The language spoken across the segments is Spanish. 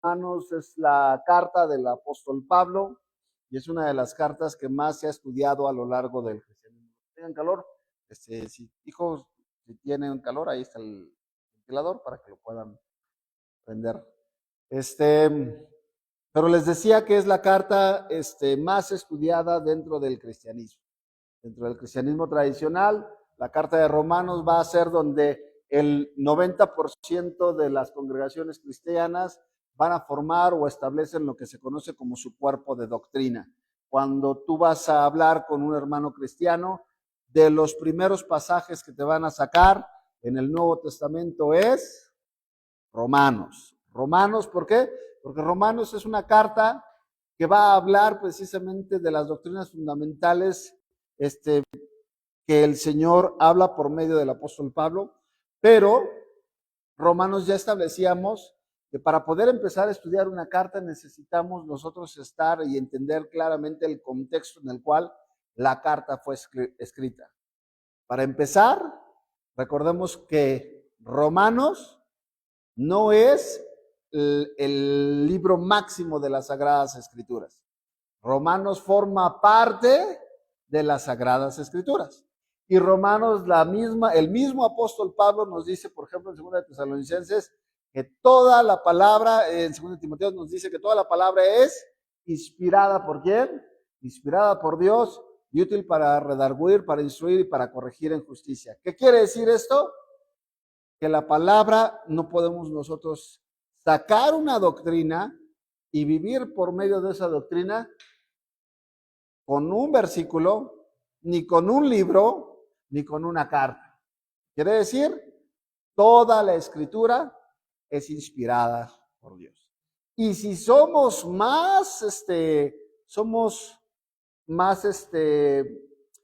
Romanos es la carta del apóstol Pablo y es una de las cartas que más se ha estudiado a lo largo del cristianismo. Tengan calor, si hijos, si tienen calor, ahí está el ventilador para que lo puedan prender. Pero les decía que es la carta más estudiada dentro del cristianismo. Dentro del cristianismo tradicional, la carta de Romanos va a ser donde el 90% de las congregaciones cristianas van a formar o establecen lo que se conoce como su cuerpo de doctrina. Cuando tú vas a hablar con un hermano cristiano, de los primeros pasajes que te van a sacar en el Nuevo Testamento es Romanos. Romanos, ¿por qué? Porque Romanos es una carta que va a hablar precisamente de las doctrinas fundamentales que el Señor habla por medio del apóstol Pablo, pero Romanos ya establecíamos que para poder empezar a estudiar una carta necesitamos nosotros estar y entender claramente el contexto en el cual la carta fue escrita. Para empezar, recordemos que Romanos no es el libro máximo de las Sagradas Escrituras. Romanos forma parte de las Sagradas Escrituras. Y Romanos, el mismo apóstol Pablo nos dice, por ejemplo, en 2 Tesalonicenses, que toda la palabra, en 2 Timoteo nos dice que toda la palabra es inspirada por ¿quién? Inspirada por Dios y útil para redarguir, para instruir y para corregir en justicia. ¿Qué quiere decir esto? Que la palabra no podemos nosotros sacar una doctrina y vivir por medio de esa doctrina con un versículo, ni con un libro, ni con una carta. Quiere decir, toda la escritura es inspirada por Dios. Y si somos más,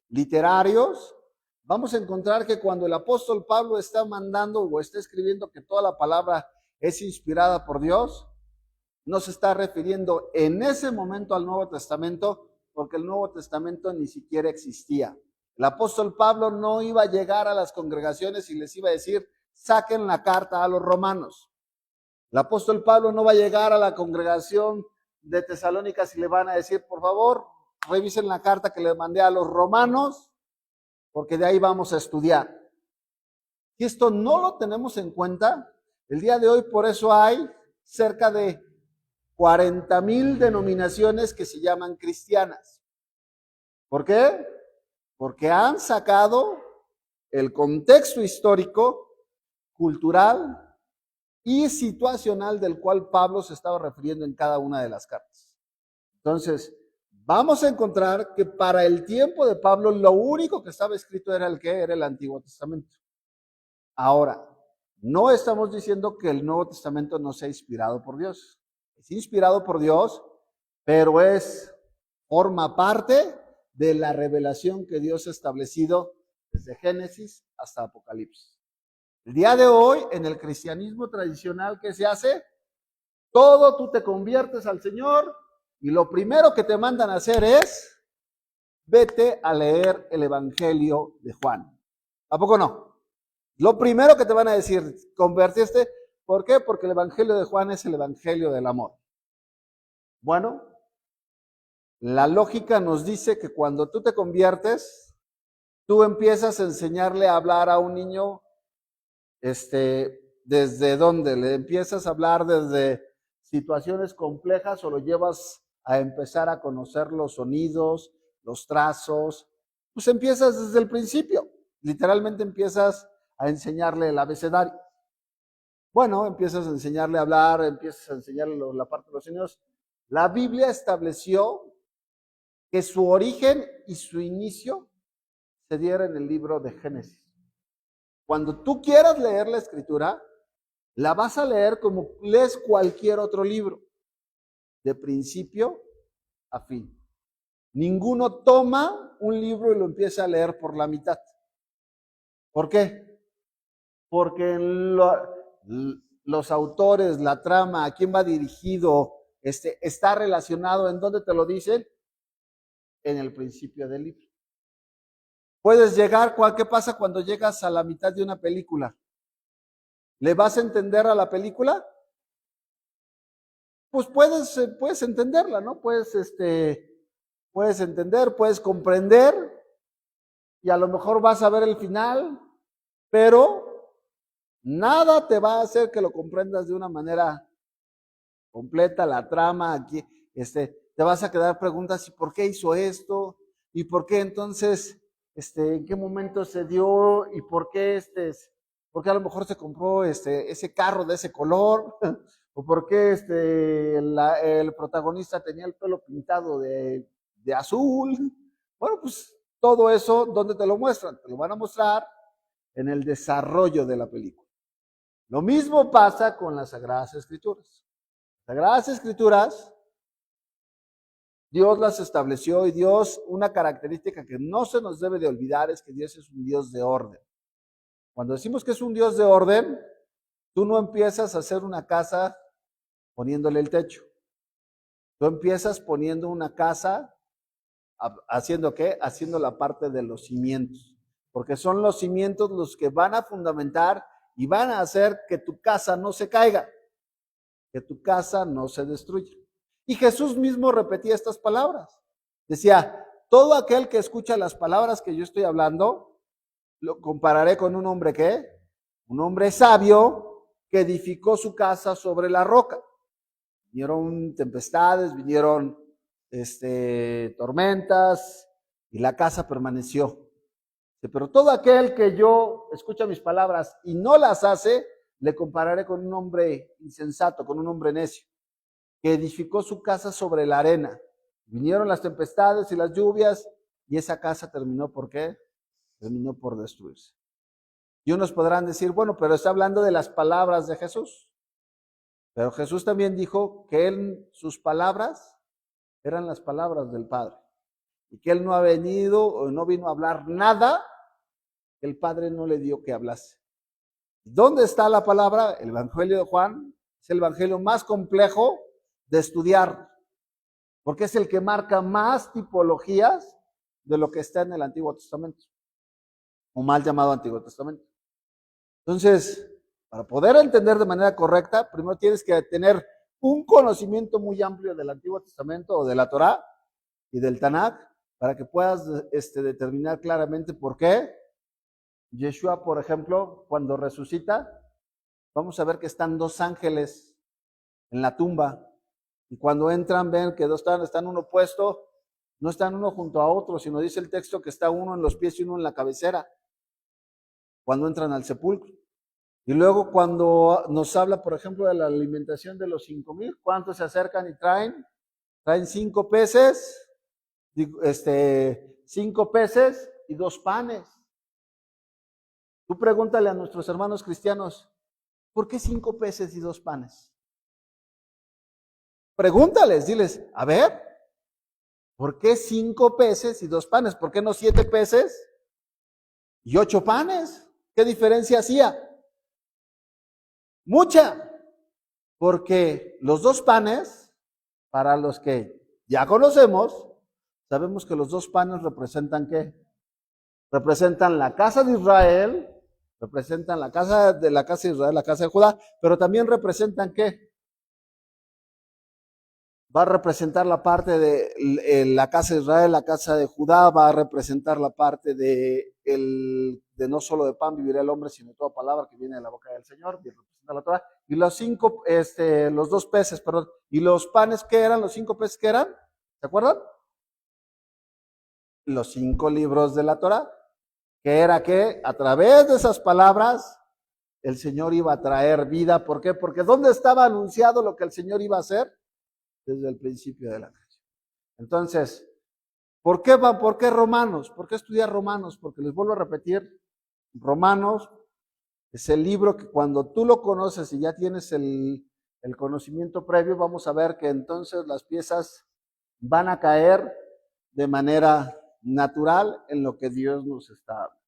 literarios, vamos a encontrar que cuando el apóstol Pablo está mandando o está escribiendo que toda la palabra es inspirada por Dios, no se está refiriendo en ese momento al Nuevo Testamento, porque el Nuevo Testamento ni siquiera existía. El apóstol Pablo no iba a llegar a las congregaciones y les iba a decir, saquen la carta a los romanos. El apóstol Pablo no va a llegar a la congregación de Tesalónica y le van a decir, por favor, revisen la carta que le mandé a los romanos, porque de ahí vamos a estudiar. Si esto no lo tenemos en cuenta, el día de hoy por eso hay cerca de 40,000 denominaciones que se llaman cristianas. ¿Por qué? Porque han sacado el contexto histórico, cultural y situacional del cual Pablo se estaba refiriendo en cada una de las cartas. Entonces, vamos a encontrar que para el tiempo de Pablo lo único que estaba escrito era el que era el Antiguo Testamento. Ahora, no estamos diciendo que el Nuevo Testamento no sea inspirado por Dios. Es inspirado por Dios, pero forma parte de la revelación que Dios ha establecido desde Génesis hasta Apocalipsis. El día de hoy, en el cristianismo tradicional, ¿qué se hace? Todo tú te conviertes al Señor y lo primero que te mandan a hacer es, vete a leer el Evangelio de Juan. ¿A poco no? Lo primero que te van a decir, convertiste, ¿por qué? Porque el Evangelio de Juan es el Evangelio del amor. Bueno, la lógica nos dice que cuando tú te conviertes, tú empiezas a enseñarle a hablar a un niño, ¿desde dónde? Le empiezas a hablar desde situaciones complejas o lo llevas a empezar a conocer los sonidos, los trazos. Pues empiezas desde el principio. Literalmente empiezas a enseñarle el abecedario. Bueno, empiezas a enseñarle a hablar, empiezas a enseñarle la parte de los sonidos. La Biblia estableció que su origen y su inicio se diera en el libro de Génesis. Cuando tú quieras leer la escritura, la vas a leer como lees cualquier otro libro, de principio a fin. Ninguno toma un libro y lo empieza a leer por la mitad. ¿Por qué? Porque los autores, la trama, a quién va dirigido, está relacionado, ¿en dónde te lo dicen? En el principio del libro. Puedes llegar, ¿qué pasa cuando llegas a la mitad de una película? ¿Le vas a entender a la película? pues puedes entenderla, ¿no? Puedes entender, puedes comprender, y a lo mejor vas a ver el final, pero nada te va a hacer que lo comprendas de una manera completa, la trama, aquí, te vas a quedar preguntas, ¿y por qué hizo esto? ¿Y por qué entonces, en qué momento se dio? ¿Y por qué, a lo mejor se compró ese carro de ese color? ¿O por qué el protagonista tenía el pelo pintado de azul? Bueno, pues todo eso, ¿dónde te lo muestran? Te lo van a mostrar en el desarrollo de la película. Lo mismo pasa con las Sagradas Escrituras. Las Sagradas Escrituras, Dios las estableció, y Dios, una característica que no se nos debe de olvidar es que Dios es un Dios de orden. Cuando decimos que es un Dios de orden, tú no empiezas a hacer una casa poniéndole el techo. Tú empiezas poniendo una casa, ¿haciendo qué? Haciendo la parte de los cimientos, porque son los cimientos los que van a fundamentar y van a hacer que tu casa no se caiga, que tu casa no se destruya. Y Jesús mismo repetía estas palabras. Decía, todo aquel que escucha las palabras que yo estoy hablando, lo compararé con un hombre ¿qué? Un hombre sabio que edificó su casa sobre la roca. Vinieron tempestades, vinieron tormentas, y la casa permaneció. Pero todo aquel que yo escucha mis palabras y no las hace, le compararé con un hombre insensato, con un hombre necio, que edificó su casa sobre la arena. Vinieron las tempestades y las lluvias, y esa casa terminó ¿por qué? Terminó por destruirse. Y unos podrán decir, bueno, pero está hablando de las palabras de Jesús. Pero Jesús también dijo que sus palabras eran las palabras del Padre, y que él no ha venido o no vino a hablar nada que el Padre no le dio que hablase. ¿Dónde está la palabra? El Evangelio de Juan es el evangelio más complejo de estudiar, porque es el que marca más tipologías de lo que está en el Antiguo Testamento, o mal llamado Antiguo Testamento. Entonces, para poder entender de manera correcta, primero tienes que tener un conocimiento muy amplio del Antiguo Testamento o de la Torá y del Tanakh, para que puedas determinar claramente por qué Yeshua, por ejemplo, cuando resucita, vamos a ver que están dos ángeles en la tumba, y cuando entran ven que dos están uno puesto, no están uno junto a otro, sino dice el texto que está uno en los pies y uno en la cabecera, cuando entran al sepulcro. Y luego cuando nos habla, por ejemplo, de la alimentación de los 5,000, ¿cuántos se acercan y traen? Traen 5 peces, 5 peces y 2 panes. Tú pregúntale a nuestros hermanos cristianos, ¿por qué 5 peces y 2 panes? Pregúntales, diles, a ver, ¿por qué 5 peces y 2 panes? ¿Por qué no 7 peces y 8 panes? ¿Qué diferencia hacía? Mucha, porque los 2 panes, para los que ya conocemos, sabemos que los 2 panes representan ¿qué? Representan la casa de Israel, representan la casa de Israel, la casa de Judá, pero también representan ¿qué? Va a representar la parte de la casa de Israel, la casa de Judá, va a representar la parte de no solo de pan vivirá el hombre, sino de toda palabra que viene de la boca del Señor, y representa la Torah. Y los 2 peces, perdón, y los panes, ¿qué eran? Los 5 peces, ¿qué eran? ¿Se acuerdan? Los 5 libros de la Torah, que era que a través de esas palabras el Señor iba a traer vida. ¿Por qué? Porque ¿dónde estaba anunciado lo que el Señor iba a hacer? Desde el principio de la creación. Entonces, ¿por qué Romanos? ¿Por qué estudiar Romanos? Porque les vuelvo a repetir, Romanos es el libro que cuando tú lo conoces y ya tienes el conocimiento previo, vamos a ver que entonces las piezas van a caer de manera natural en lo que Dios nos está hablando.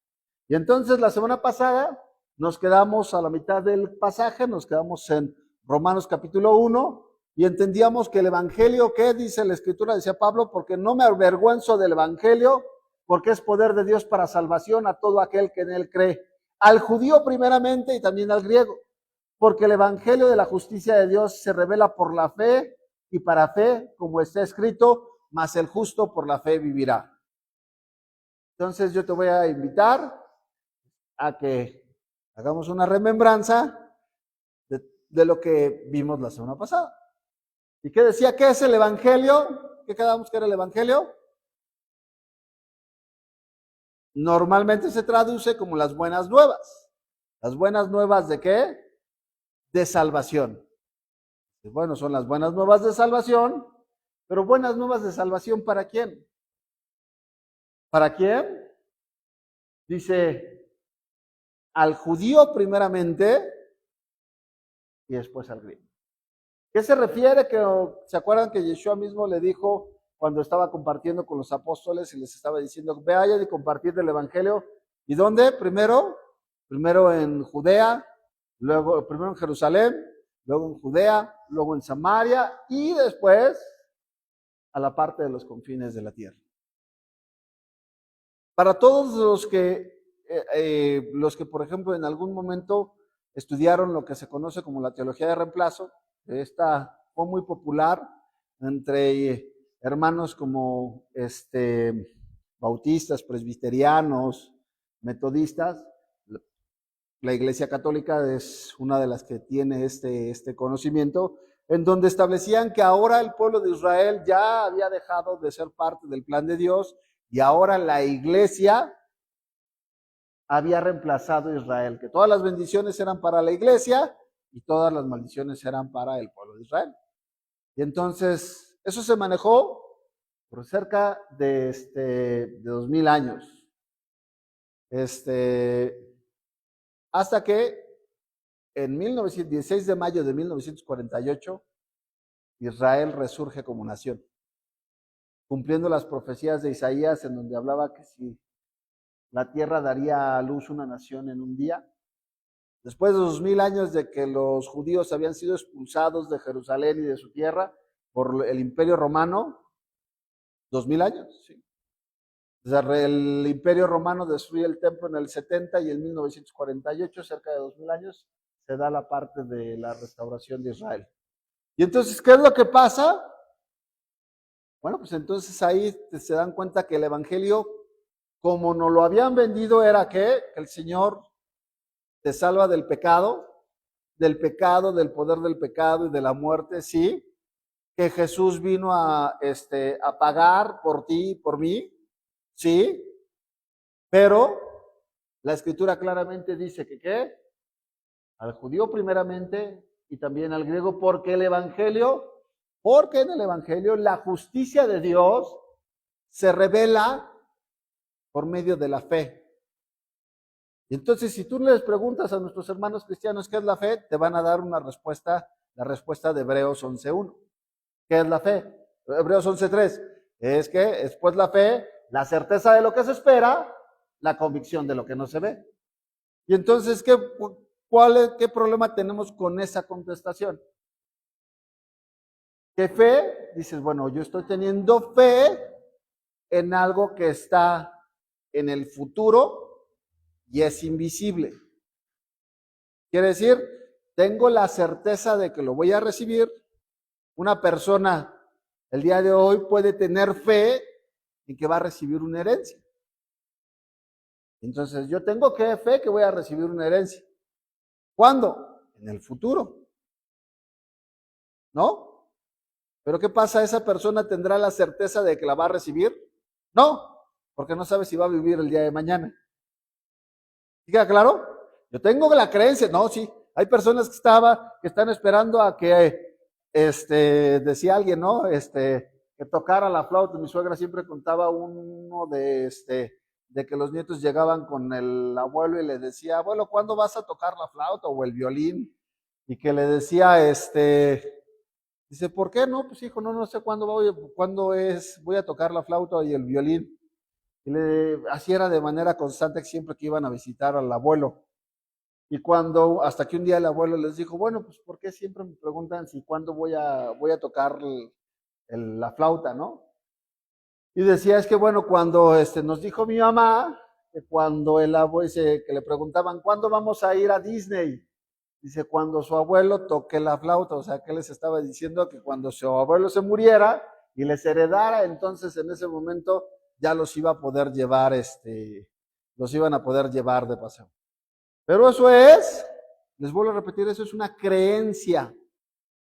Y entonces la semana pasada nos quedamos a la mitad del pasaje, nos quedamos en Romanos capítulo 1, y entendíamos que el evangelio, ¿qué dice la escritura? Decía Pablo, porque no me avergüenzo del evangelio, porque es poder de Dios para salvación a todo aquel que en él cree, al judío primeramente y también al griego. porque el evangelio de la justicia de Dios se revela por la fe y para fe, como está escrito, mas el justo por la fe vivirá. Entonces yo te voy a invitar a que hagamos una remembranza de lo que vimos la semana pasada. ¿Y qué decía? ¿Qué es el evangelio? ¿Qué quedamos que era el evangelio? Normalmente se traduce como las buenas nuevas. ¿Las buenas nuevas de qué? De salvación. Bueno, son las buenas nuevas de salvación, pero buenas nuevas de salvación ¿para quién? ¿Para quién? Dice, al judío primeramente y después al griego. ¿Qué se refiere? Que ¿se acuerdan que Yeshua mismo le dijo cuando estaba compartiendo con los apóstoles y les estaba diciendo, vayan y compartir del evangelio? ¿Y dónde? Primero en Judea, luego primero en Jerusalén, luego en Judea, luego en Samaria y después a la parte de los confines de la tierra. Para todos los que, por ejemplo, en algún momento estudiaron lo que se conoce como la teología de reemplazo, esta fue muy popular entre hermanos como bautistas, presbiterianos, metodistas. La Iglesia Católica es una de las que tiene este conocimiento, en donde establecían que ahora el pueblo de Israel ya había dejado de ser parte del plan de Dios y ahora la Iglesia había reemplazado a Israel, que todas las bendiciones eran para la Iglesia y todas las maldiciones eran para el pueblo de Israel. Y entonces eso se manejó por cerca de 2000 años. Hasta que en 16 de mayo de 1948, Israel resurge como nación, cumpliendo las profecías de Isaías en donde hablaba que si la tierra daría a luz una nación en un día. Después de 2000 años de que los judíos habían sido expulsados de Jerusalén y de su tierra por el Imperio Romano, 2000 años, sí. El Imperio Romano destruye el templo en el 70 y en 1948, cerca de 2000 años, se da la parte de la restauración de Israel. Y entonces, ¿qué es lo que pasa? Bueno, pues entonces ahí se dan cuenta que el evangelio, como nos lo habían vendido, era que el Señor te salva del pecado, del poder del pecado y de la muerte, sí, que Jesús vino a pagar por ti y por mí, sí, pero la Escritura claramente dice que ¿qué? Al judío primeramente y también al griego, porque en el Evangelio la justicia de Dios se revela por medio de la fe. Y entonces, si tú les preguntas a nuestros hermanos cristianos qué es la fe, te van a dar una respuesta, la respuesta de Hebreos 11.1. ¿Qué es la fe? Hebreos 11.3. Es que después la fe, la certeza de lo que se espera, la convicción de lo que no se ve. Y entonces, ¿qué problema tenemos con esa contestación? ¿Qué fe? Dices, bueno, yo estoy teniendo fe en algo que está en el futuro y es invisible. Quiere decir, tengo la certeza de que lo voy a recibir. Una persona el día de hoy puede tener fe en que va a recibir una herencia. Entonces, yo tengo fe que voy a recibir una herencia. ¿Cuándo? En el futuro. ¿No? ¿Pero qué pasa? ¿Esa persona tendrá la certeza de que la va a recibir? No, porque no sabe si va a vivir el día de mañana. ¿Sí queda claro? Yo tengo la creencia, no, sí, hay personas que están esperando a que, decía alguien, ¿no? Que tocara la flauta. Mi suegra siempre contaba uno de que los nietos llegaban con el abuelo y le decía, abuelo, ¿cuándo vas a tocar la flauta o el violín? Y que le decía, dice, ¿por qué no? Pues hijo, no sé cuándo voy a tocar la flauta y el violín. Y así era de manera constante siempre que iban a visitar al abuelo. Y hasta que un día el abuelo les dijo, bueno, pues ¿por qué siempre me preguntan si cuándo voy a tocar la flauta, no? Y decía, es que bueno, cuando nos dijo mi mamá, que cuando el abuelo, que le preguntaban, ¿cuándo vamos a ir a Disney? Dice, cuando su abuelo toque la flauta, o sea, que les estaba diciendo que cuando su abuelo se muriera y les heredara, entonces en ese momento ya los iba a poder llevar, los iban a poder llevar de paseo. Pero eso es, les vuelvo a repetir, eso es una creencia.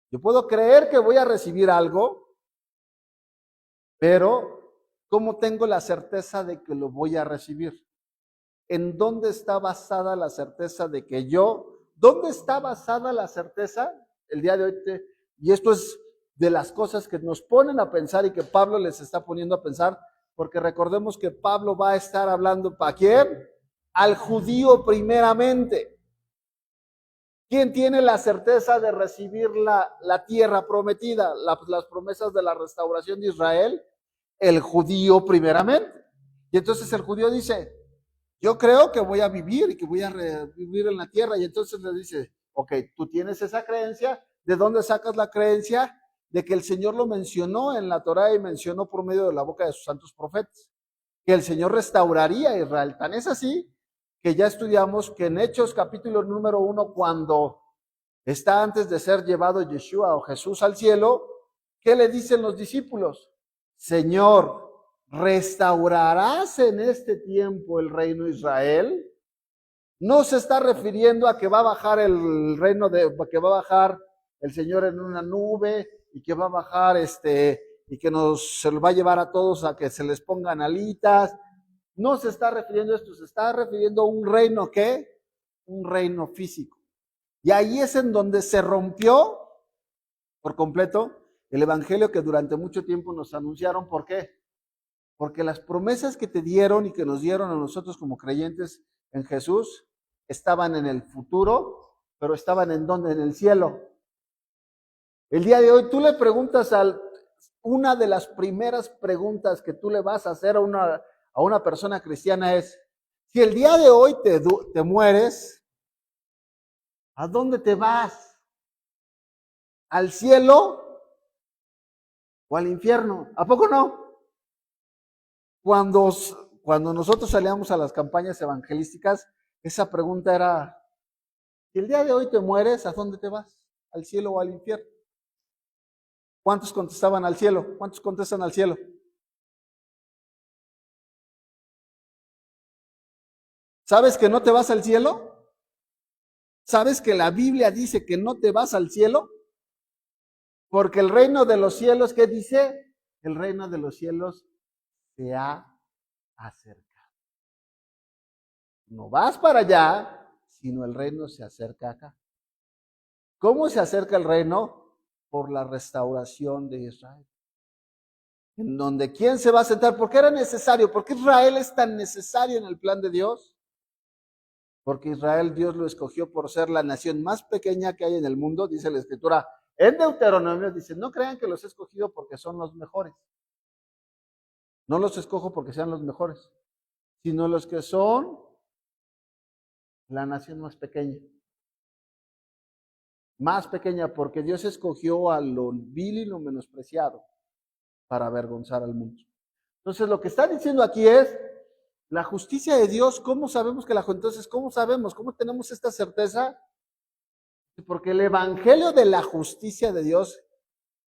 Yo puedo creer que voy a recibir algo, pero ¿cómo tengo la certeza de que lo voy a recibir? ¿En dónde está basada la certeza de que dónde está basada la certeza? El día de hoy, y esto es de las cosas que nos ponen a pensar y que Pablo les está poniendo a pensar, porque recordemos que Pablo va a estar hablando ¿para quién? Al judío primeramente. ¿Quién tiene la certeza de recibir la tierra prometida, las promesas de la restauración de Israel? El judío primeramente. Y entonces el judío dice, yo creo que voy a vivir y que voy a vivir en la tierra. Y entonces le dice, ok, tú tienes esa creencia. ¿De dónde sacas la creencia? De que el Señor lo mencionó en la Torá y mencionó por medio de la boca de sus santos profetas. Que el Señor restauraría a Israel. Tan es así que ya estudiamos que en Hechos capítulo número 1, cuando está antes de ser llevado Yeshua o Jesús al cielo, ¿qué le dicen los discípulos? Señor, ¿restaurarás en este tiempo el reino de Israel? No se está refiriendo a que va a bajar el reino que va a bajar el Señor en una nube y que va a bajar y que se lo va a llevar a todos a que se les pongan alitas. No se está refiriendo a esto, se está refiriendo a un reino ¿qué? Un reino físico. Y ahí es en donde se rompió por completo el evangelio que durante mucho tiempo nos anunciaron. ¿Por qué? Porque las promesas que te dieron y que nos dieron a nosotros como creyentes en Jesús estaban en el futuro, pero estaban en donde, en el cielo. El día de hoy tú le preguntas una de las primeras preguntas que tú le vas a hacer a una persona cristiana es, si el día de hoy te mueres, ¿a dónde te vas? ¿Al cielo o al infierno? ¿A poco no? Cuando nosotros salíamos a las campañas evangelísticas, esa pregunta era, si el día de hoy te mueres, ¿a dónde te vas? ¿Al cielo o al infierno? ¿Cuántos contestaban al cielo? ¿Cuántos contestan al cielo? ¿Sabes que no te vas al cielo? ¿Sabes que la Biblia dice que no te vas al cielo? Porque el reino de los cielos, ¿qué dice? El reino de los cielos se ha acercado. No vas para allá, sino el reino se acerca acá. ¿Cómo se acerca el reino? Por la restauración de Israel. En donde ¿quién se va a sentar? ¿Por qué era necesario? ¿Por qué Israel es tan necesario en el plan de Dios? Porque Israel, Dios lo escogió por ser la nación más pequeña que hay en el mundo, dice la Escritura. En Deuteronomio dice, no crean que los he escogido porque son los mejores. No los escojo porque sean los mejores, sino los que son la nación más pequeña. Más pequeña porque Dios escogió a lo vil y lo menospreciado para avergonzar al mundo. Entonces lo que está diciendo aquí es, la justicia de Dios, ¿cómo sabemos que entonces cómo sabemos? ¿Cómo tenemos esta certeza? Porque el evangelio de la justicia de Dios,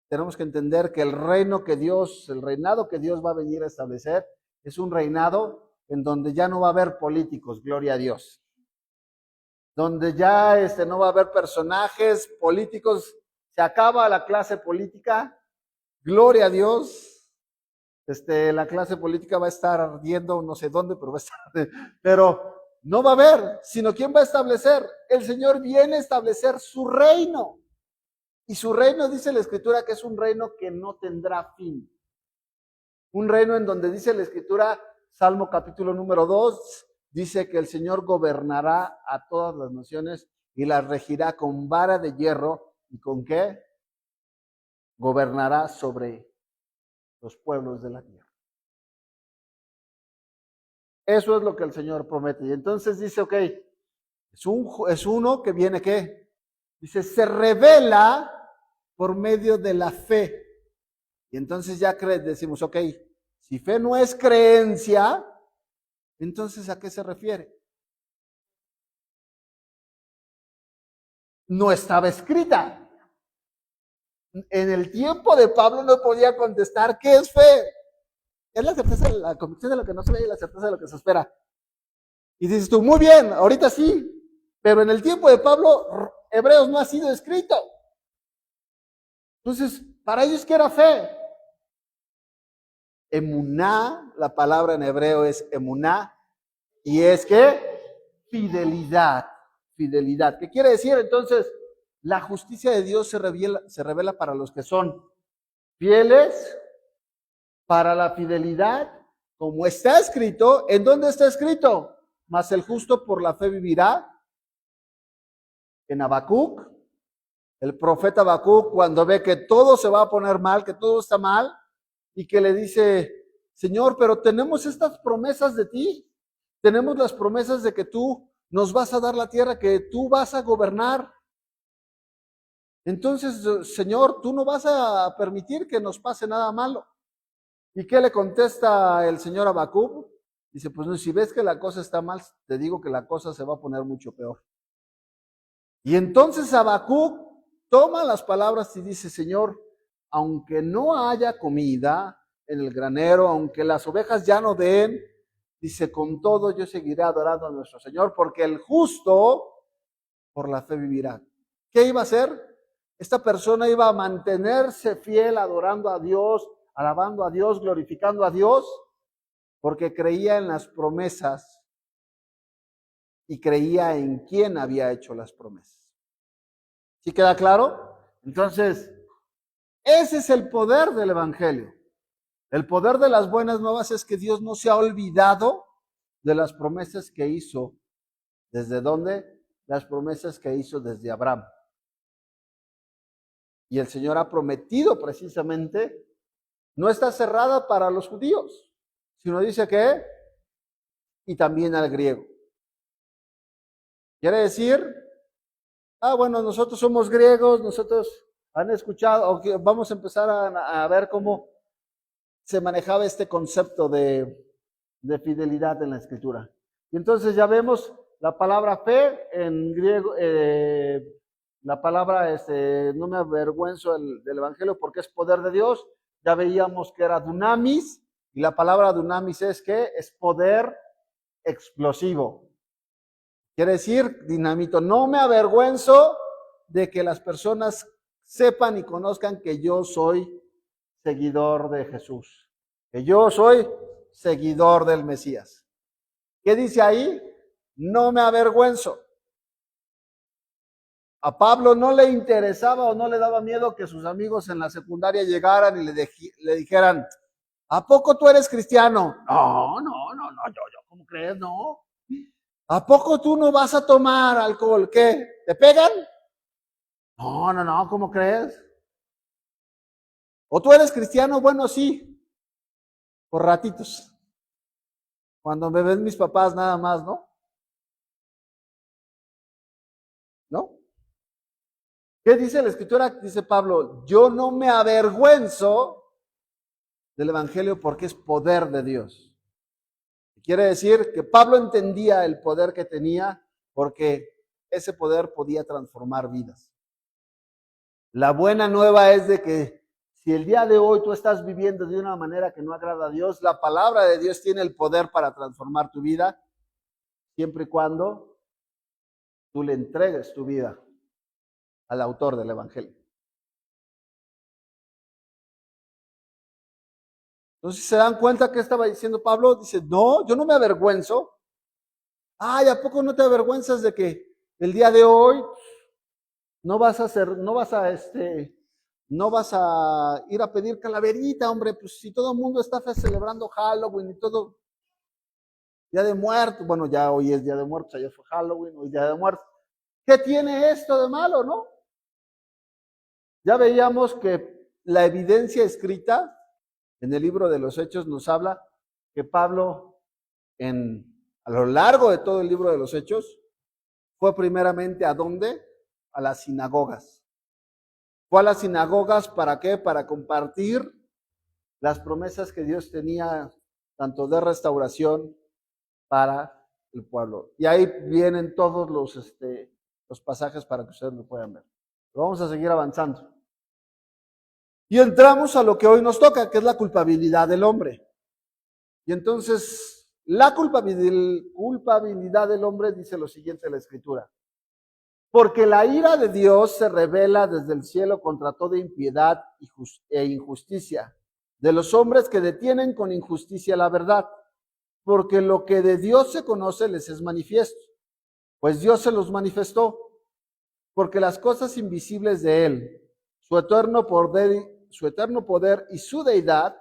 tenemos que entender que el reinado que Dios va a venir a establecer, es un reinado en donde ya no va a haber políticos, gloria a Dios. Donde ya no va a haber personajes políticos, se acaba la clase política, gloria a Dios. La clase política va a estar ardiendo no sé dónde, pero va a estar, pero no va a haber, sino ¿quién va a establecer? El Señor viene a establecer su reino. Y su reino, dice la Escritura, que es un reino que no tendrá fin. Un reino en donde dice la Escritura, Salmo capítulo número 2, dice que el Señor gobernará a todas las naciones y las regirá con vara de hierro. ¿Y con qué? Gobernará sobre los pueblos de la tierra. Eso es lo que el Señor promete. Y entonces dice, ok, es uno que viene, ¿qué? Dice, se revela por medio de la fe. Y entonces ya decimos, ok, si fe no es creencia, entonces ¿a qué se refiere? no estaba escrita. En el tiempo de Pablo no podía contestar qué es fe. Es la certeza, la convicción de lo que no se ve y la certeza de lo que se espera. Y dices tú, muy bien, ahorita sí, pero en el tiempo de Pablo, Hebreos no ha sido escrito. Entonces, para ellos, ¿qué era fe? Emuná, la palabra en hebreo es emuná, y es que fidelidad, fidelidad. ¿Qué quiere decir? Entonces, la justicia de Dios se revela para los que son fieles, para la fidelidad, como está escrito. ¿En dónde está escrito? Mas el justo por la fe vivirá. En Habacuc, el profeta Habacuc, cuando ve que todo se va a poner mal, que todo está mal, y que le dice, Señor, pero tenemos estas promesas de ti, tenemos las promesas de que tú nos vas a dar la tierra, que tú vas a gobernar. Entonces, Señor, tú no vas a permitir que nos pase nada malo. ¿Y qué le contesta el Señor a Habacuc? Dice, pues no, si ves que la cosa está mal, te digo que la cosa se va a poner mucho peor. Y entonces Habacuc toma las palabras y dice, Señor, aunque no haya comida en el granero, aunque las ovejas ya no den, dice, con todo yo seguiré adorando a nuestro Señor, porque el justo por la fe vivirá. ¿Qué iba a hacer? Esta persona iba a mantenerse fiel, adorando a Dios, alabando a Dios, glorificando a Dios, porque creía en las promesas y creía en quién había hecho las promesas. ¿Sí queda claro? Entonces, ese es el poder del Evangelio. El poder de las buenas nuevas es que Dios no se ha olvidado de las promesas que hizo. ¿Desde dónde? Las promesas que hizo desde Abraham. Y el Señor ha prometido precisamente, no está cerrada para los judíos, sino dice que, y también al griego. Quiere decir, bueno, nosotros somos griegos, nosotros han escuchado, o vamos a empezar a ver cómo se manejaba este concepto de fidelidad en la Escritura. Y entonces ya vemos la palabra fe en griego, la palabra no me avergüenzo del Evangelio porque es poder de Dios. Ya veíamos que era dunamis, y la palabra dunamis es que es poder explosivo. Quiere decir, dinamito, no me avergüenzo de que las personas sepan y conozcan que yo soy seguidor de Jesús, que yo soy seguidor del Mesías. ¿Qué dice ahí? No me avergüenzo. A Pablo no le interesaba o no le daba miedo que sus amigos en la secundaria llegaran y le dijeran, ¿a poco tú eres cristiano? No, yo, ¿cómo crees? No. ¿A poco tú no vas a tomar alcohol? ¿Qué? ¿Te pegan? No, ¿cómo crees? ¿O tú eres cristiano? Bueno, sí, por ratitos. Cuando me ven mis papás nada más, ¿no? ¿No? ¿Qué dice la Escritura? Dice Pablo, yo no me avergüenzo del Evangelio porque es poder de Dios. Quiere decir que Pablo entendía el poder que tenía porque ese poder podía transformar vidas. La buena nueva es de que si el día de hoy tú estás viviendo de una manera que no agrada a Dios, la palabra de Dios tiene el poder para transformar tu vida, siempre y cuando tú le entregues tu vida al autor del Evangelio. Entonces, ¿se dan cuenta qué estaba diciendo Pablo? Dice, no, yo no me avergüenzo. Ay, ¿a poco no te avergüenzas de que el día de hoy no vas a ir a pedir calaverita, hombre? Pues si todo el mundo está celebrando Halloween y todo, Día de Muertos, bueno, ya hoy es Día de Muertos, ayer fue Halloween, hoy es Día de Muertos. ¿Qué tiene esto de malo, no? Ya veíamos que la evidencia escrita en el libro de los Hechos nos habla que Pablo, a lo largo de todo el libro de los Hechos, fue primeramente ¿a dónde? A las sinagogas. Fue a las sinagogas, ¿para qué? Para compartir las promesas que Dios tenía, tanto de restauración para el pueblo. Y ahí vienen todos los pasajes para que ustedes lo puedan ver. Pero vamos a seguir avanzando. Y entramos a lo que hoy nos toca, que es la culpabilidad del hombre. Y entonces, la culpabilidad del hombre dice lo siguiente en la Escritura. Porque la ira de Dios se revela desde el cielo contra toda impiedad e injusticia de los hombres que detienen con injusticia la verdad. Porque lo que de Dios se conoce les es manifiesto, pues Dios se los manifestó. Porque las cosas invisibles de Él, su eterno poder y su deidad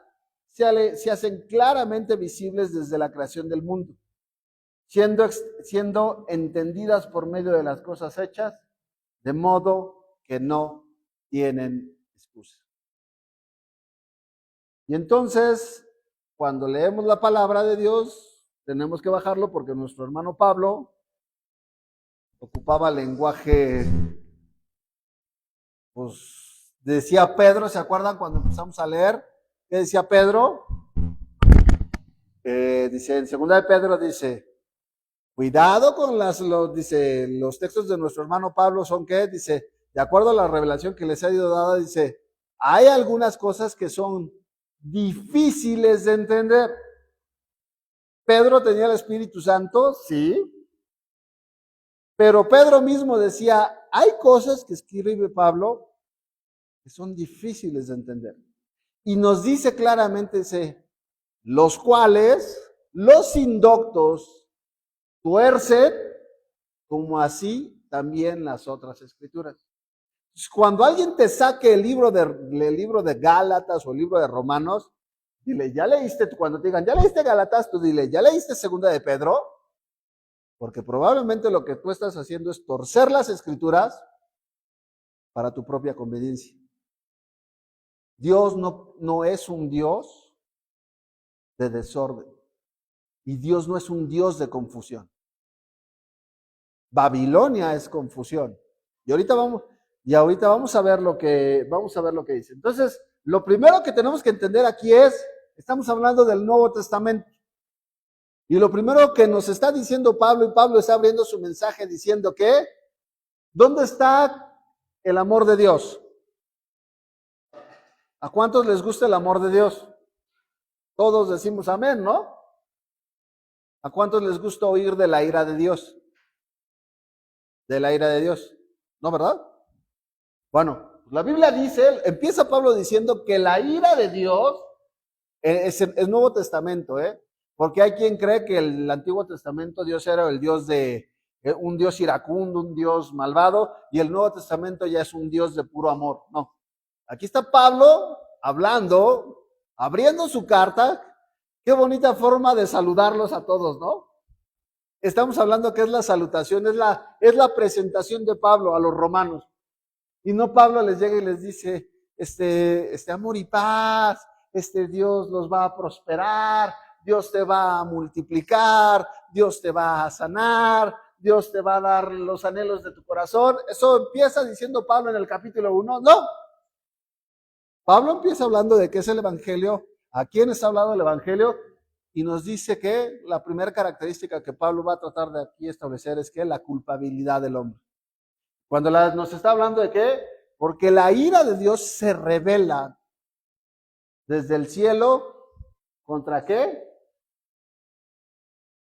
se hacen claramente visibles desde la creación del mundo, siendo entendidas por medio de las cosas hechas, de modo que no tienen excusa. Y entonces, cuando leemos la palabra de Dios, tenemos que bajarlo porque nuestro hermano Pablo ocupaba lenguaje, pues decía Pedro, ¿se acuerdan cuando empezamos a leer? ¿Qué decía Pedro? Dice, en segunda de Pedro dice, cuidado con los textos de nuestro hermano Pablo son ¿qué? Dice, de acuerdo a la revelación que les ha sido dada, dice, hay algunas cosas que son difíciles de entender. Pedro tenía el Espíritu Santo, sí, pero Pedro mismo decía, hay cosas que escribe Pablo que son difíciles de entender. Y nos dice claramente, dice, los cuales los indoctos tuercen, como así también las otras escrituras. Cuando alguien te saque el libro de Gálatas o el libro de Romanos, dile, ¿ya leíste? Cuando te digan, ¿ya leíste Gálatas? Tú dile, ¿ya leíste segunda de Pedro? Porque probablemente lo que tú estás haciendo es torcer las escrituras para tu propia conveniencia. Dios no es un Dios de desorden. Y Dios no es un Dios de confusión. Babilonia es confusión. Y ahorita vamos a ver lo que dice. Entonces, lo primero que tenemos que entender aquí es, estamos hablando del Nuevo Testamento. Y lo primero que nos está diciendo Pablo, y Pablo está abriendo su mensaje diciendo que, ¿dónde está el amor de Dios? ¿A cuántos les gusta el amor de Dios? Todos decimos amén, ¿no? ¿A cuántos les gusta oír de la ira de Dios? De la ira de Dios, ¿no, verdad? Bueno, la Biblia dice, empieza Pablo diciendo que la ira de Dios es el Nuevo Testamento, porque hay quien cree que el Antiguo Testamento Dios era el Dios un Dios iracundo, un Dios malvado, y el Nuevo Testamento ya es un Dios de puro amor. No, aquí está Pablo hablando, abriendo su carta. Qué bonita forma de saludarlos a todos, ¿no? Estamos hablando que es la salutación, es la presentación de Pablo a los romanos. Y no Pablo les llega y les dice, amor y paz, Dios los va a prosperar, Dios te va a multiplicar, Dios te va a sanar, Dios te va a dar los anhelos de tu corazón. Eso empieza diciendo Pablo en el capítulo 1. No. Pablo empieza hablando de qué es el Evangelio, a quién está hablando el Evangelio, y nos dice que la primera característica que Pablo va a tratar de aquí establecer es que la culpabilidad del hombre. Cuando nos está hablando de qué, porque la ira de Dios se revela desde el cielo, ¿contra qué?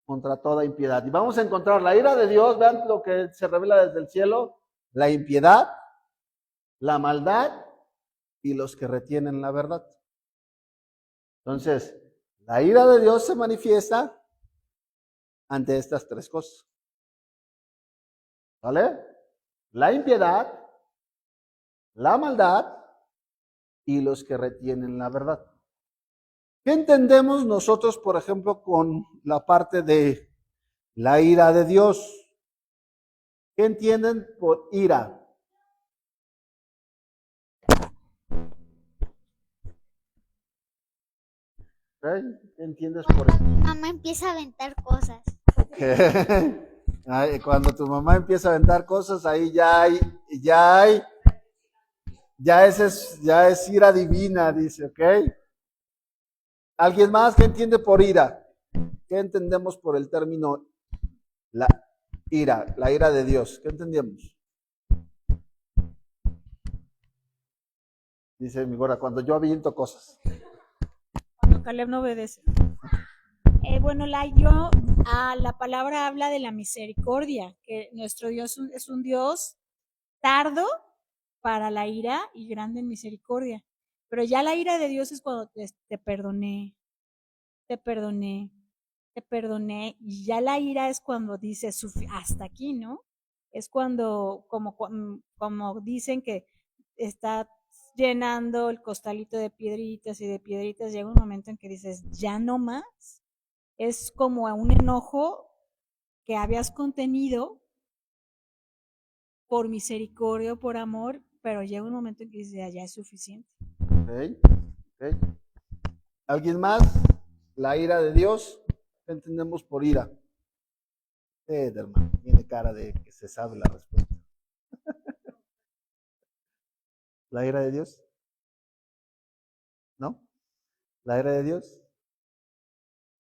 Contra toda impiedad. Y vamos a encontrar la ira de Dios, vean lo que se revela desde el cielo, la impiedad, la maldad y los que retienen la verdad. Entonces, la ira de Dios se manifiesta ante estas tres cosas. ¿Vale? La impiedad, la maldad y los que retienen la verdad. ¿Qué entendemos nosotros, por ejemplo, con la parte de la ira de Dios? ¿Qué entienden por ira? ¿Qué entiendes por eso? Mi mamá empieza a aventar cosas. Cuando tu mamá empieza a aventar cosas, ahí ya es ira divina, dice, ¿ok? ¿Alguien más? ¿Qué entiende por ira? ¿Qué entendemos por el término ira, la ira de Dios. ¿Qué entendíamos? Dice mi gorda, cuando yo aviento cosas. Cuando Caleb no obedece. Bueno, la palabra habla de la misericordia, que nuestro Dios es un Dios tardo para la ira y grande en misericordia. Pero ya la ira de Dios es cuando te perdoné, te perdoné, te perdoné, y ya la ira es cuando dice hasta aquí, ¿no? Es cuando, como dicen que está llenando el costalito de piedritas y de piedritas, llega un momento en que dices, ya no más. Es como un enojo que habías contenido por misericordia o por amor, pero llega un momento en que dices, ya es suficiente. Okay. Okay. ¿Alguien más? La ira de Dios. ¿Qué entendemos por ira? Hermano, tiene cara de que se sabe la respuesta. ¿La ira de Dios? ¿No? ¿La ira de Dios?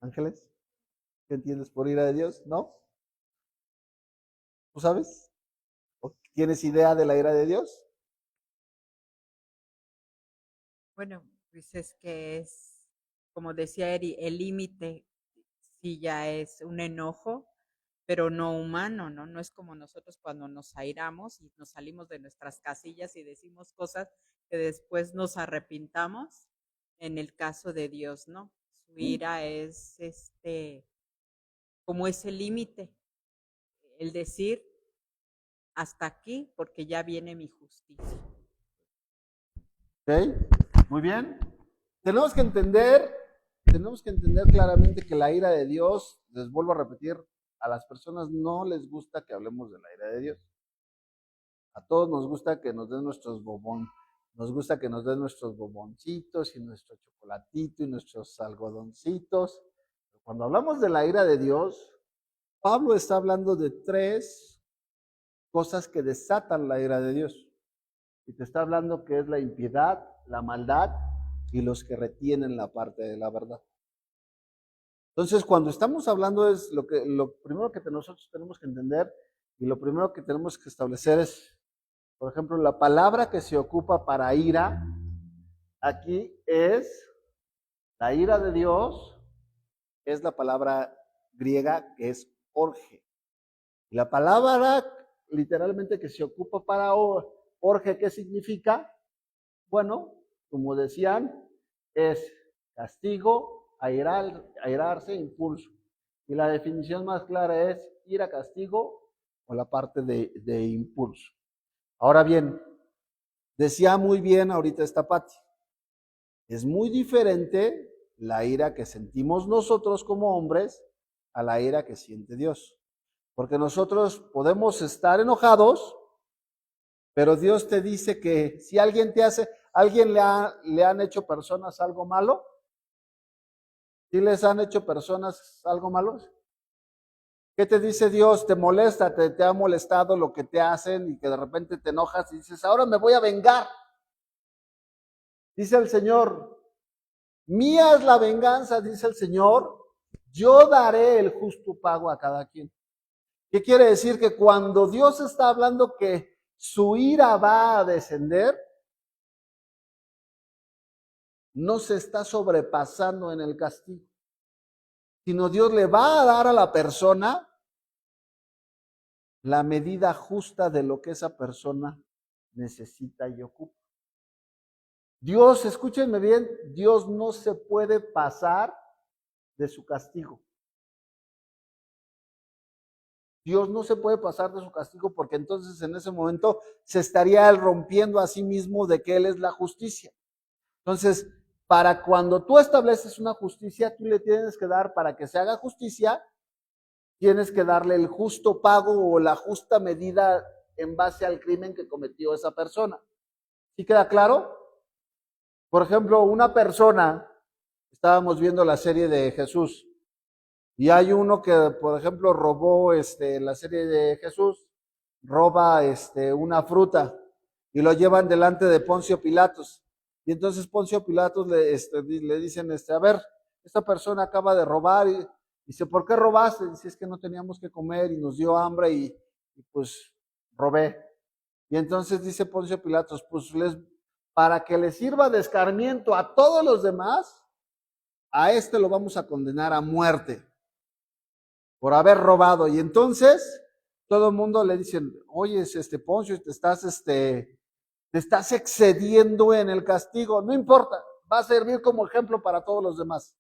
¿Ángeles? ¿Qué entiendes por ira de Dios? ¿No? ¿Tú sabes? ¿O tienes idea de la ira de Dios? Bueno, pues es que es, como decía Eri, el límite sí ya es un enojo, pero no humano, ¿no? No es como nosotros cuando nos airamos y nos salimos de nuestras casillas y decimos cosas que después nos arrepintamos. En el caso de Dios, ¿no? Su ira es como ese límite, el decir hasta aquí porque ya viene mi justicia. ¿Ok? Muy bien. Tenemos que entender claramente que la ira de Dios, les vuelvo a repetir, a las personas no les gusta que hablemos de la ira de Dios. A todos nos gusta que nos den nuestros bomboncitos y nuestro chocolatito y nuestros algodoncitos. Cuando hablamos de la ira de Dios, Pablo está hablando de 3 cosas que desatan la ira de Dios. Y te está hablando que es la impiedad, la maldad y los que retienen la parte de la verdad. Entonces, cuando estamos hablando es lo primero que nosotros tenemos que entender y lo primero que tenemos que establecer es, por ejemplo, la palabra que se ocupa para ira, aquí es la ira de Dios, es la palabra griega que es orge. Y la palabra literalmente que se ocupa para orge, ¿qué significa? Bueno, como decían, es castigo, airarse, impulso. Y la definición más clara es ira, castigo o la parte de impulso. Ahora bien, decía muy bien ahorita esta Pati, es muy diferente la ira que sentimos nosotros como hombres a la ira que siente Dios. Porque nosotros podemos estar enojados, pero Dios te dice que si alguien le han hecho personas algo malo, ¿sí les han hecho personas algo malo? ¿Qué te dice Dios? Te molesta, te ha molestado lo que te hacen y que de repente te enojas y dices, ahora me voy a vengar. Dice el Señor, mía es la venganza, dice el Señor, yo daré el justo pago a cada quien. ¿Qué quiere decir? Que cuando Dios está hablando que su ira va a descender, no se está sobrepasando en el castigo, sino Dios le va a dar a la persona la medida justa de lo que esa persona necesita y ocupa. Dios, escúchenme bien, Dios no se puede pasar de su castigo. Dios no se puede pasar de su castigo porque entonces en ese momento se estaría él rompiendo a sí mismo de que Él es la justicia. Entonces, para cuando tú estableces una justicia, tú le tienes que dar, para que se haga justicia, tienes que darle el justo pago o la justa medida en base al crimen que cometió esa persona. ¿Sí queda claro? Por ejemplo, una persona, estábamos viendo la serie de Jesús, y hay uno que, por ejemplo, robó la serie de Jesús, roba una fruta y lo llevan delante de Poncio Pilatos. Y entonces Poncio Pilatos le dicen, a ver, esta persona acaba de robar y Dice, ¿por qué robaste? Dice, es que no teníamos que comer y nos dio hambre y pues robé. Y entonces dice Poncio Pilatos, pues para que les sirva de escarmiento a todos los demás, a este lo vamos a condenar a muerte por haber robado. Y entonces todo el mundo le dicen, oye, Poncio, te estás excediendo en el castigo. No importa, va a servir como ejemplo para todos los demás.